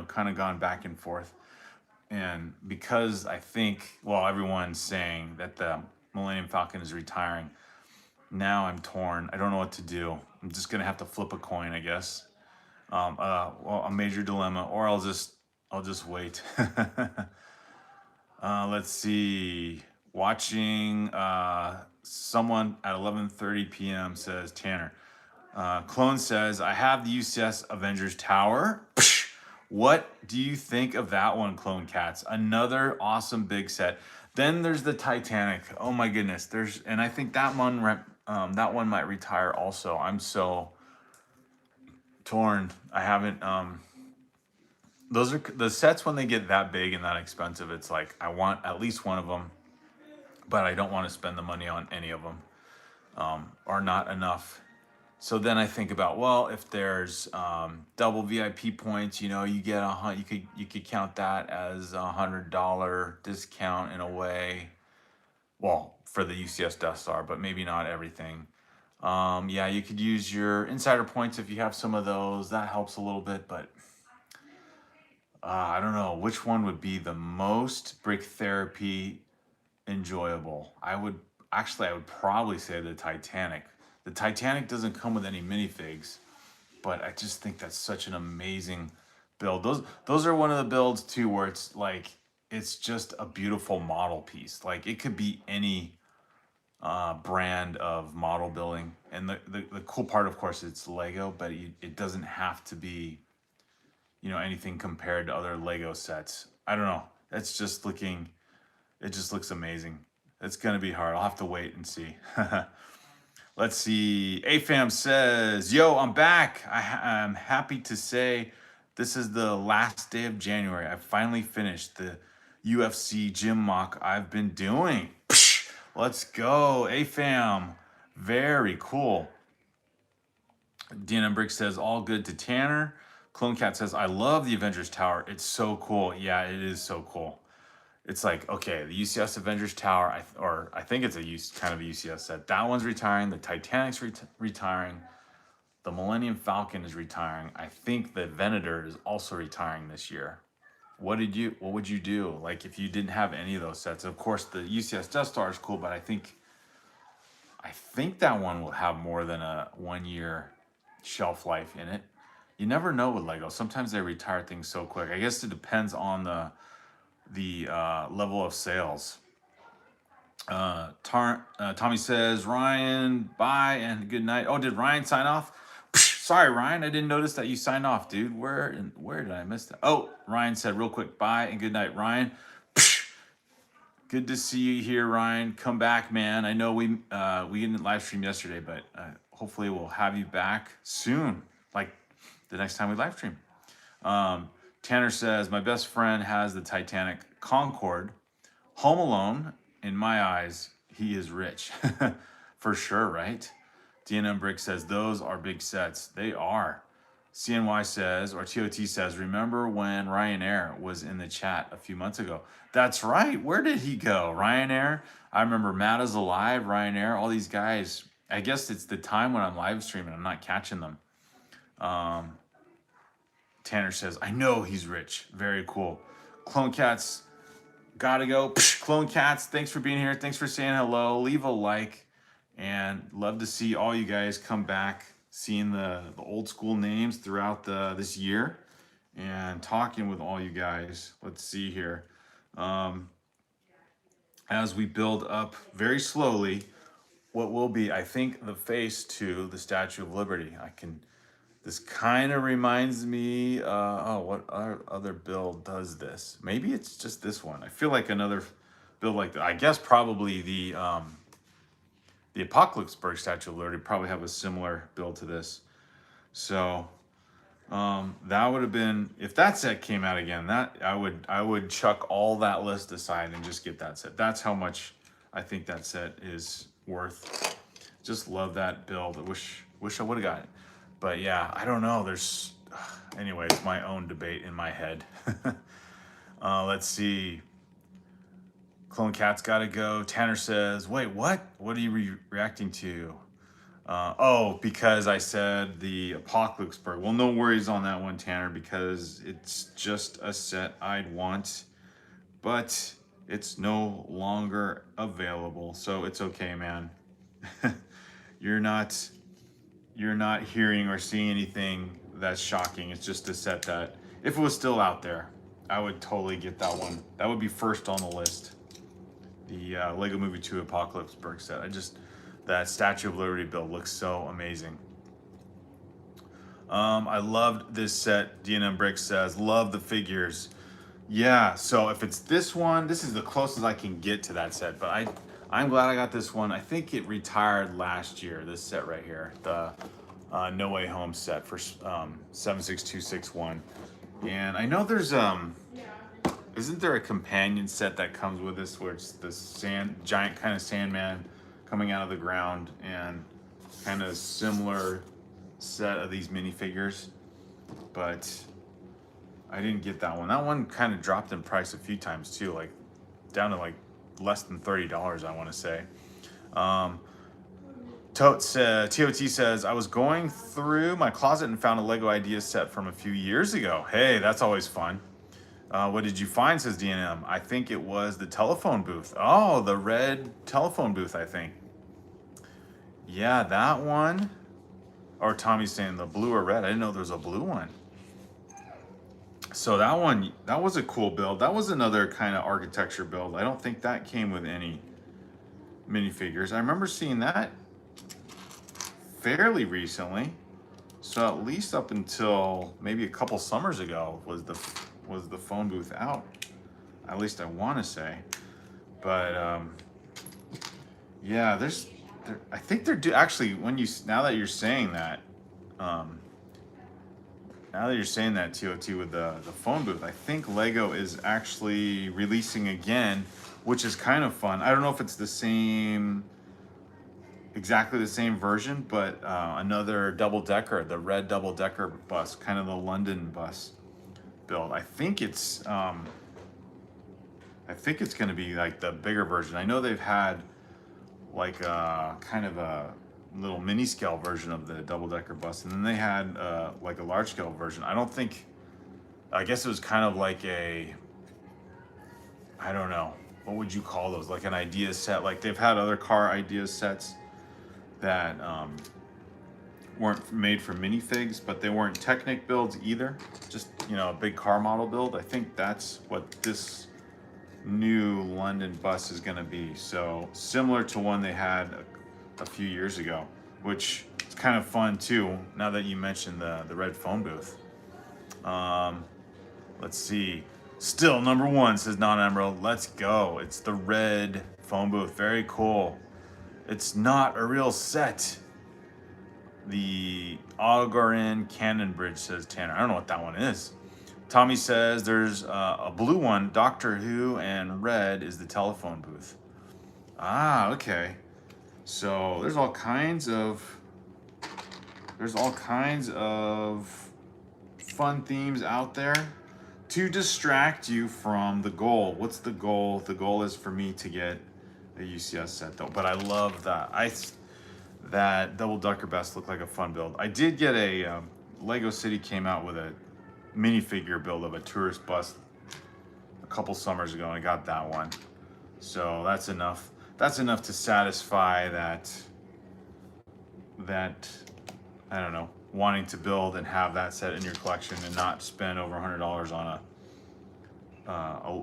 kind of gone back and forth. And because I think, well, everyone's saying that the Millennium Falcon is retiring, now I'm torn. I don't know what to do. I'm just gonna have to flip a coin, I guess. Well, a major dilemma, or I'll just wait. Let's see. Watching someone at 11:30 p.m. says Tanner. Clone says, I have the UCS Avengers Tower. What do you think of that one, Clone Cats? Another awesome big set. Then there's the Titanic. Oh my goodness. And I think that one might retire also. I'm so torn. I haven't. Those are the sets when they get that big and that expensive. It's like I want at least one of them, but I don't want to spend the money on any of them, or not enough. So then I think about, well, if there's double VIP points, you get you could count that as $100 discount in a way. Well, for the UCS Death Star, but maybe not everything. Yeah, you could use your insider points if you have some of those. That helps a little bit, but I don't know which one would be the most Brick Therapy enjoyable. I would probably say the Titanic. The Titanic doesn't come with any minifigs, but I just think that's such an amazing build. Those are one of the builds too, where it's like it's just a beautiful model piece. Like it could be any brand of model building, and the cool part, of course, it's Lego, but it doesn't have to be, anything compared to other Lego sets. I don't know. It just looks amazing. It's gonna be hard. I'll have to wait and see. Let's see. AFAM says, yo, I'm back. I'm happy to say this is the last day of January. I finally finished the UFC gym mock I've been doing. Let's go, AFAM. Very cool. DNM Brick says, all good to Tanner. Clone Cat says, I love the Avengers Tower. It's so cool. Yeah, it is so cool. It's like, okay, the UCS Avengers Tower, I think it's kind of a UCS set. That one's retiring. The Titanic's retiring. The Millennium Falcon is retiring. I think the Venator is also retiring this year. What would you do? Like if you didn't have any of those sets? Of course, the UCS Death Star is cool, but I think that one will have more than a 1 year shelf life in it. You never know with Lego. Sometimes they retire things so quick. I guess it depends on the level of sales. Tommy says, Ryan, bye and good night. Oh, did Ryan sign off? Sorry, Ryan, I didn't notice that you signed off, dude. Where did I miss that? Oh, Ryan said real quick, bye and good night, Ryan. Good to see you here, Ryan. Come back, man. I know we didn't live stream yesterday, but hopefully we'll have you back soon, like the next time we live stream. Tanner says, my best friend has the Titanic Concorde. Home Alone, in my eyes, he is rich. For sure, right? DNM Brick says, those are big sets. They are. CNY says, or TOT says, remember when Ryanair was in the chat a few months ago? That's right. Where did he go? Ryanair? I remember Matt is Alive, Ryanair, all these guys. I guess it's the time when I'm live streaming. I'm not catching them. Tanner says, I know he's rich. Very cool. Clone Cats, gotta go. Clone Cats, thanks for being here. Thanks for saying hello. Leave a like. And love to see all you guys come back, seeing the old school names throughout this year and talking with all you guys. Let's see here. As we build up very slowly, what will be, I think, the face to the Statue of Liberty. This kind of reminds me, what other build does this? Maybe it's just this one. I feel like another build like that. I guess probably the Apocalypseburg Statue of Liberty probably have a similar build to this. So that would have been, if that set came out again, that I would chuck all that list aside and just get that set. That's how much I think that set is worth. Just love that build. I wish I would have got it. But yeah, I don't know. Anyway, it's my own debate in my head. Let's see. Clone Cat's gotta go. Tanner says, wait, what? What are you reacting to? Because I said the Apocalypseburg. Well, no worries on that one, Tanner, because it's just a set I'd want, but it's no longer available. So it's okay, man. You're not hearing or seeing anything that's shocking. It's just a set that, if it was still out there, I would totally get that one. That would be first on the list. The Lego Movie 2 Apocalypseburg set. That Statue of Liberty build looks so amazing. I loved this set. DNM Brick says, love the figures. Yeah, so if it's this one, this is the closest I can get to that set, but I'm glad I got this one. I think it retired last year, this set right here, the No Way Home set for 76261. And I know there's isn't there a companion set that comes with this where it's this giant kind of Sandman coming out of the ground, and kind of similar set of these minifigures, but I didn't get that one. That one kind of dropped in price a few times too, like down to like less than $30, I want to say. TOT says, I was going through my closet and found a Lego Ideas set from a few years ago. Hey, that's always fun. What did you find, says DNM? I think it was the telephone booth. Oh, the red telephone booth, I think. Yeah, that one. Or Tommy's saying the blue or red. I didn't know there was a blue one. So that one, that was a cool build. That was another kind of architecture build. I don't think that came with any minifigures. I remember seeing that fairly recently. So at least up until maybe a couple summers ago was the phone booth out. At least I want to say. But yeah, I think they're actually, now that you're saying that, TOT, with the phone booth, I think Lego is actually releasing again, which is kind of fun. I don't know if it's the same exactly the same version, but another double-decker, the red double-decker bus, kind of the London bus build. I think it's going to be like the bigger version. I know they've had like a kind of a little mini scale version of the double decker bus, and then they had like a large scale version. I guess it was kind of like I don't know, what would you call those? Like an idea set. Like they've had other car idea sets that weren't made for minifigs, but they weren't Technic builds either. Just, you know, a big car model build. I think that's what this new London bus is going to be. So similar to one they had a few years ago, which is kind of fun too, now that you mentioned the red phone booth. Let's see. Still number one, says Non Emerald. Let's go. It's the red phone booth. Very cool. It's not a real set. The Algorin Cannon Bridge, says Tanner. I don't know what that one is. Tommy says there's a blue one, Doctor Who, and red is the telephone booth. Ah, okay. So there's all kinds of fun themes out there to distract you from the goal. What's the goal? The goal is for me to get a UCS set though. But I love that. That double decker bus looked like a fun build. I did get a Lego City came out with a minifigure build of a tourist bus a couple summers ago, and I got that one. So that's enough. That's enough to satisfy that I don't know, wanting to build and have that set in your collection and not spend over $100 on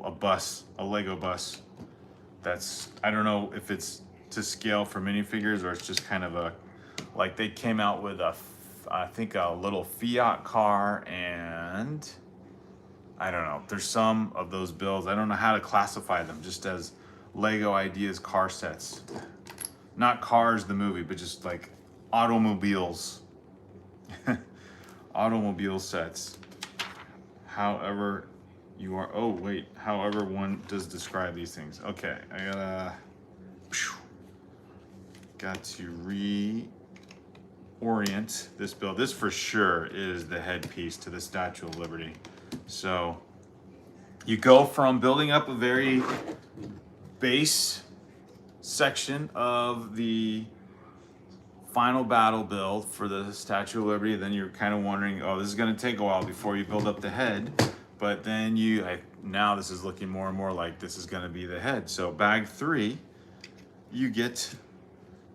a bus, a Lego bus. That's, I don't know if it's to scale for minifigures or it's just kind of a, like they came out with I think a little Fiat car, and I don't know, there's some of those builds, I don't know how to classify them, just as Lego Ideas car sets. Not Cars the movie, but just like automobiles. Automobile sets. However you are, oh wait, however one does describe these things. Okay, I got to reorient this build. This for sure is the headpiece to the Statue of Liberty. So you go from building up a very base section of the final battle build for the Statue of Liberty, then you're kind of wondering, oh, this is going to take a while before you build up the head. But then now this is looking more and more like this is going to be the head. So bag 3, you get,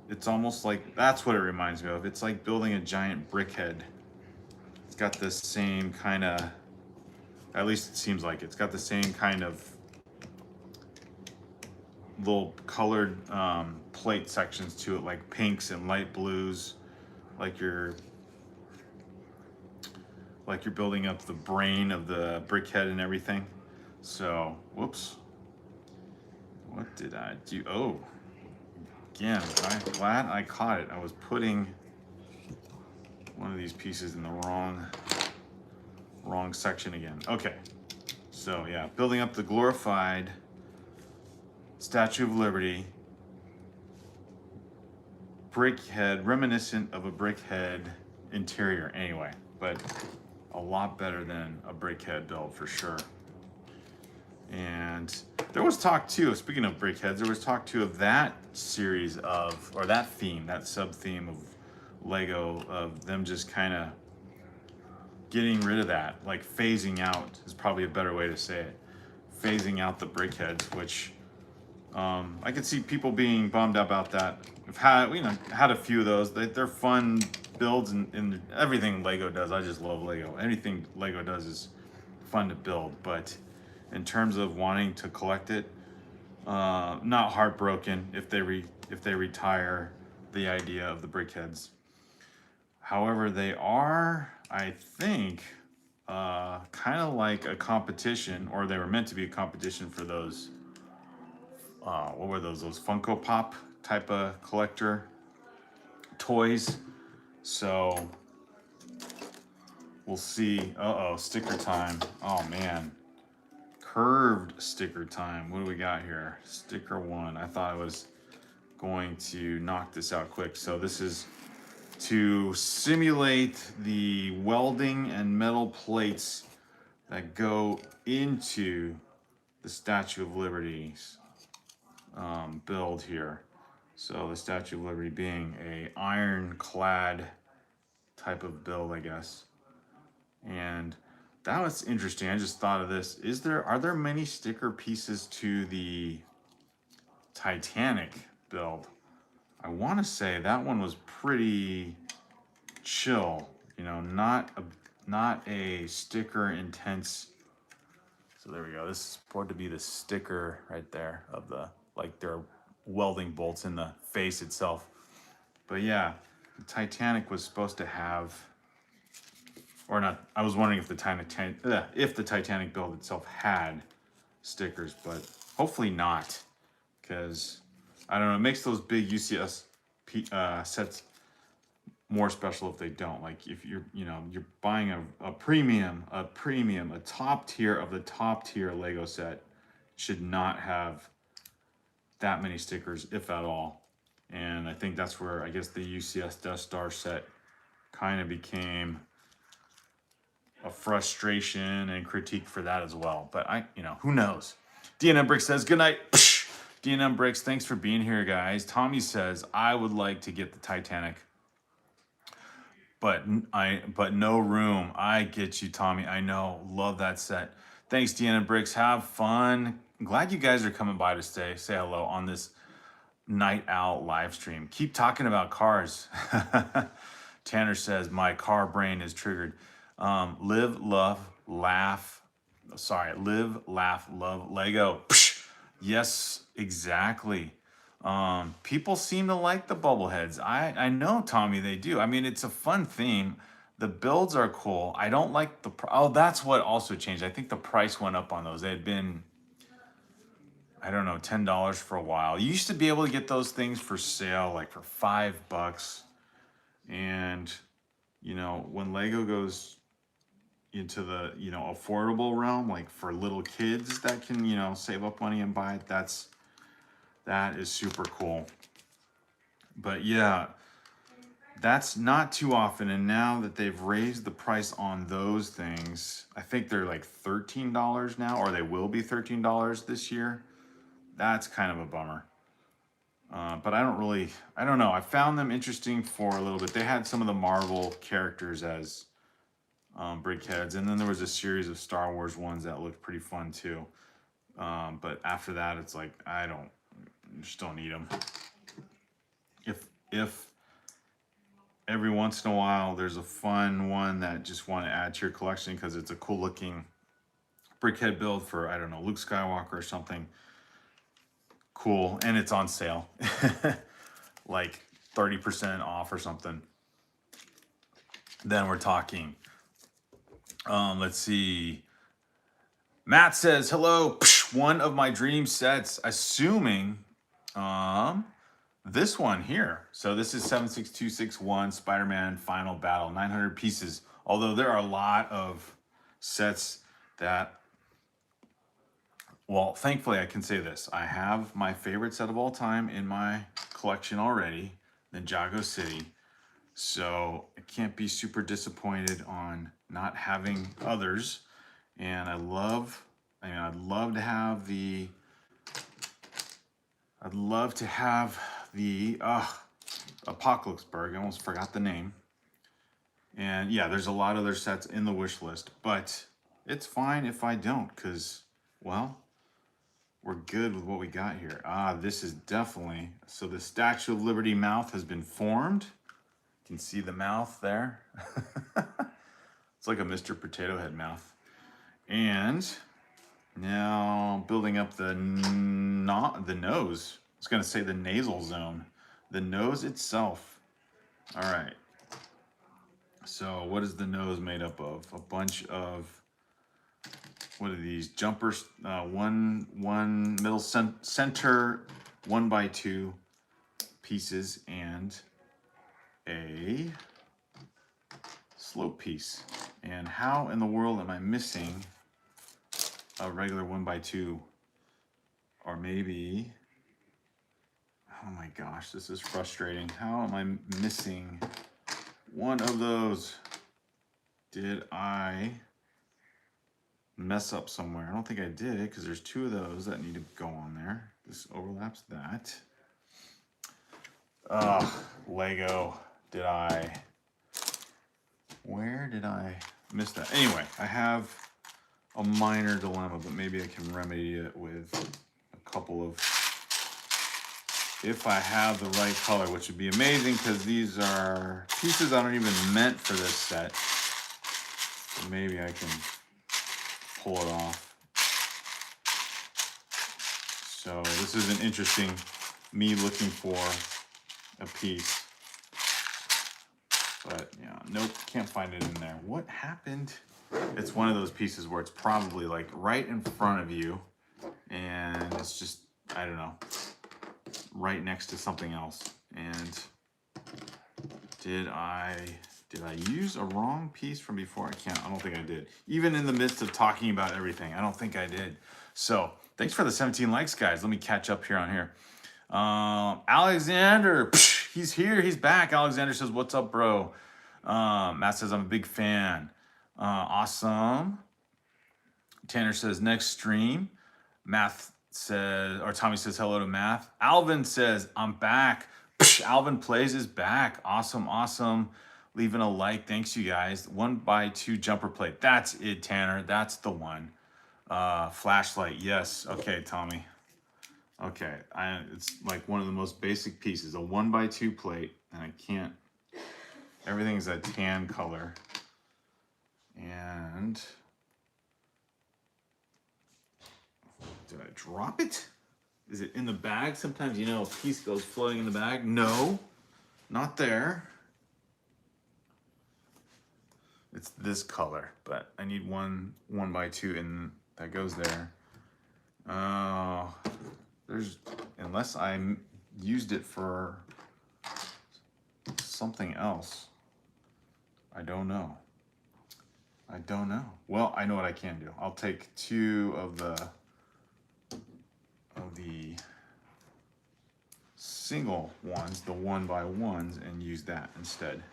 it's almost like, that's what it reminds me of. It's like building a giant brick head. It's got the same kind of, at least it seems like it's got the same kind of little colored plate sections to it, like pinks and light blues, like you're building up the brain of the brickhead and everything. So, whoops. What did I do? Oh, again, I'm glad I caught it. I was putting one of these pieces in the wrong section again. Okay, so yeah, building up the glorified Statue of Liberty brickhead, reminiscent of a brickhead interior anyway, but a lot better than a brickhead build for sure. And there was talk too, speaking of brickheads, there was talk too of that series of, or that theme, that sub-theme of Lego, of them just kind of getting rid of that, like phasing out is probably a better way to say it. Phasing out the brickheads, which I could see people being bummed about that. I've had a few of those. They're fun builds, and everything Lego does. I just love Lego. Anything Lego does is fun to build. But in terms of wanting to collect it, not heartbroken if they retire the idea of the brickheads. However, they are, I think, kind of like a competition, or they were meant to be a competition for those. What were those Funko Pop type of collector toys. So we'll see. Uh-oh, sticker time. Oh man, curved sticker time. What do we got here? Sticker 1. I thought I was going to knock this out quick. So this is to simulate the welding and metal plates that go into the Statue of Liberty's build here. So the Statue of Liberty being a ironclad type of build, I guess. And that was interesting. I just thought of this. Are there many sticker pieces to the Titanic build? I want to say that one was pretty chill, you know, not a sticker intense. So there we go. This is supposed to be the sticker right there of the, like, their welding bolts in the face itself. But yeah, the Titanic was supposed to have, or not. I was wondering if the Titanic build itself had stickers, but hopefully not, because I don't know. It makes those big UCS sets more special if they don't. Like if you're buying a premium, a top tier of the top tier Lego set should not have that many stickers, if at all. And I think that's where I guess the UCS Death Star set kind of became a frustration and critique for that as well. But who knows? DNM Bricks says, good night. DNM Bricks, thanks for being here, guys. Tommy says, I would like to get the Titanic, but no room. I get you, Tommy. I know. Love that set. Thanks, DNM Bricks. Have fun. I'm glad you guys are coming by to say hello on this Night Owl live stream. Keep talking about cars. Tanner says, my car brain is triggered. Live, laugh, love Lego. Yes, exactly. People seem to like the bubbleheads. I know, Tommy, they do. I mean, it's a fun theme. The builds are cool. I don't like the, oh, that's what also changed. I think the price went up on those. They had been, I don't know, $10 for a while. You used to be able to get those things for sale, like for $5. And, when Lego goes into the, affordable realm, like for little kids that can, save up money and buy it, that is super cool. But yeah, that's not too often. And now that they've raised the price on those things, I think they're like $13 now, or they will be $13 this year. That's kind of a bummer. But I don't know. I found them interesting for a little bit. They had some of the Marvel characters as brickheads, and then there was a series of Star Wars ones that looked pretty fun too. But after that, it's like, just don't need them. If every once in a while there's a fun one that just want to add to your collection because it's a cool looking brickhead build for, I don't know, Luke Skywalker or something cool, and it's on sale, like 30% off or something, then we're talking. Let's see. Matt says, hello, one of my dream sets, assuming this one here. So this is 76261 Spider-Man Final Battle, 900 pieces. Although there are a lot of sets that, well, thankfully I can say this. I have my favorite set of all time in my collection already, Ninjago City. So I can't be super disappointed on not having others. And I'd love to have the Apocalypseburg. I almost forgot the name. And yeah, there's a lot of other sets in the wish list, but it's fine if I don't, because, well, we're good with what we got here. This is definitely, so the Statue of Liberty mouth has been formed. You can see the mouth there. It's like a Mr. Potato Head mouth. And now building up the nose. I was gonna say the nasal zone. The nose itself. All right. So what is the nose made up of? A bunch of, what are these? Jumpers, one middle center 1x2 pieces and a slope piece. And how in the world am I missing a regular 1x2? Or maybe, Oh my gosh, this is frustrating. How am I missing one of those? Did I mess up somewhere? I don't think I did, because there's two of those that need to go on there. This overlaps that. Lego. Where did I miss that? Anyway, I have a minor dilemma, but maybe I can remedy it with a couple of, if I have the right color, which would be amazing, because these are pieces I don't even meant for this set. So maybe I can pull it off. So this is an interesting, me looking for a piece. But yeah, nope, can't find it in there. What happened? It's one of those pieces where it's probably like right in front of you, and it's just, I don't know, right next to something else. And did I use a wrong piece from before? I don't think I did. Even in the midst of talking about everything, I don't think I did. So thanks for the 17 likes, guys. Let me catch up here on here. Alexander, he's here, he's back. Alexander says, what's up, bro? Matt says, I'm a big fan. Awesome. Tanner says, next stream. Math says, or Tommy says, hello to Math. Alvin says, I'm back. Alvin Plays is back. Awesome, awesome. Leaving a like. Thanks, you guys. 1x2 jumper plate. That's it, Tanner. That's the one. Flashlight. Yes. Okay, Tommy. Okay. It's like one of the most basic pieces. A 1x2 plate. And I can't. Everything's a tan color. And did I drop it? Is it in the bag? Sometimes, you know, a piece goes floating in the bag. No, not there. It's this color, but I need 1x2 and that goes there. Unless I used it for something else. I don't know. Well, I know what I can do. I'll take two of the single ones, the 1x1s, and use that instead.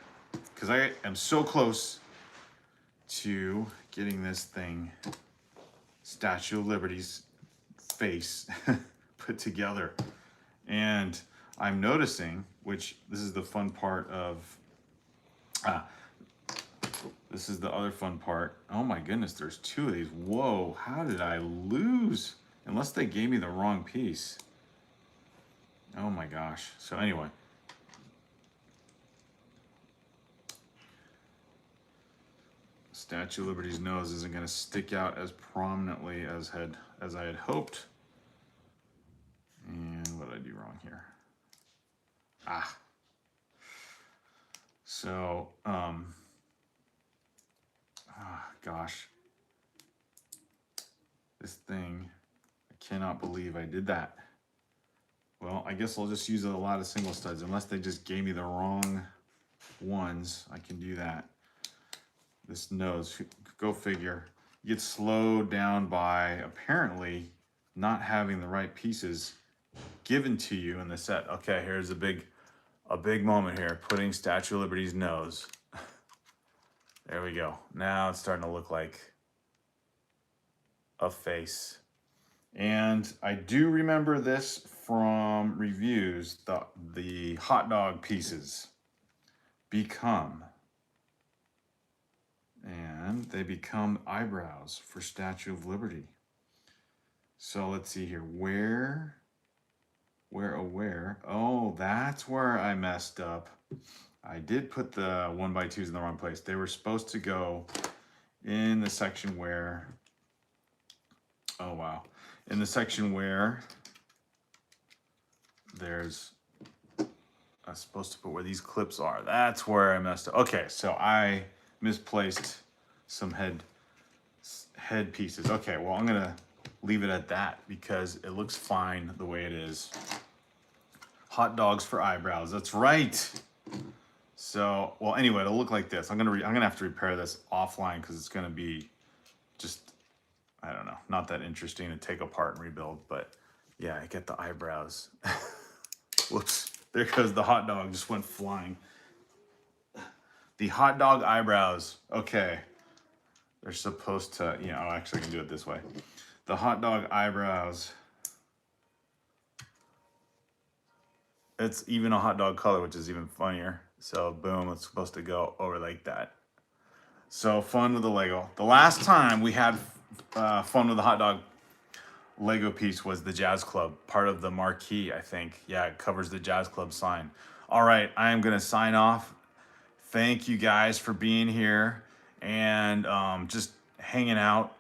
Because I am so close to getting this thing, Statue of Liberty's face, put together. And I'm noticing, which this is the fun part of, this is the other fun part. Oh my goodness, there's two of these. Whoa, how did I lose? Unless they gave me the wrong piece. Oh my gosh. So anyway. Statue of Liberty's nose isn't going to stick out as prominently as I had hoped. And what did I do wrong here? So, gosh. This thing, I cannot believe I did that. Well, I guess I'll just use a lot of single studs. Unless they just gave me the wrong ones, I can do that. This nose, go figure. You get slowed down by apparently not having the right pieces given to you in the set. Okay, here's a big moment here. Putting Statue of Liberty's nose. There we go. Now it's starting to look like a face. And I do remember this from reviews. The hot dog pieces become, and they become eyebrows for Statue of Liberty. So let's see here. Where? Oh, that's where I messed up. I did put the 1x2s in the wrong place. They were supposed to go in the section where, oh wow, in the section where there's, I'm supposed to put where these clips are. That's where I messed up. Okay, so I misplaced some head pieces. Okay, well, I'm gonna leave it at that because it looks fine the way it is. Hot dogs for eyebrows, that's right. So, well, anyway, it'll look like this. I'm gonna have to repair this offline because it's gonna be just, I don't know, not that interesting to take apart and rebuild, but yeah, I get the eyebrows. Whoops. There goes the hot dog. Just went flying. The hot dog eyebrows. Okay. They're supposed to, you know, actually I can do it this way. The hot dog eyebrows. It's even a hot dog color, which is even funnier. So boom, it's supposed to go over like that. So fun with the Lego. The last time we had fun with the hot dog Lego piece was the Jazz Club, part of the marquee, I think. Yeah, it covers the Jazz Club sign. All right, I am gonna sign off. Thank you guys for being here and just hanging out.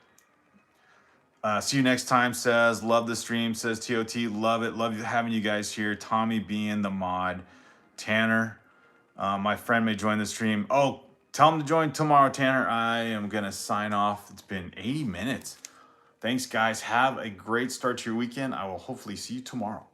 See you next time, says. Love the stream, says TOT. Love it. Love having you guys here. Tommy being the mod. Tanner, my friend, may join the stream. Oh, tell him to join tomorrow, Tanner. I am going to sign off. It's been 80 minutes. Thanks, guys. Have a great start to your weekend. I will hopefully see you tomorrow.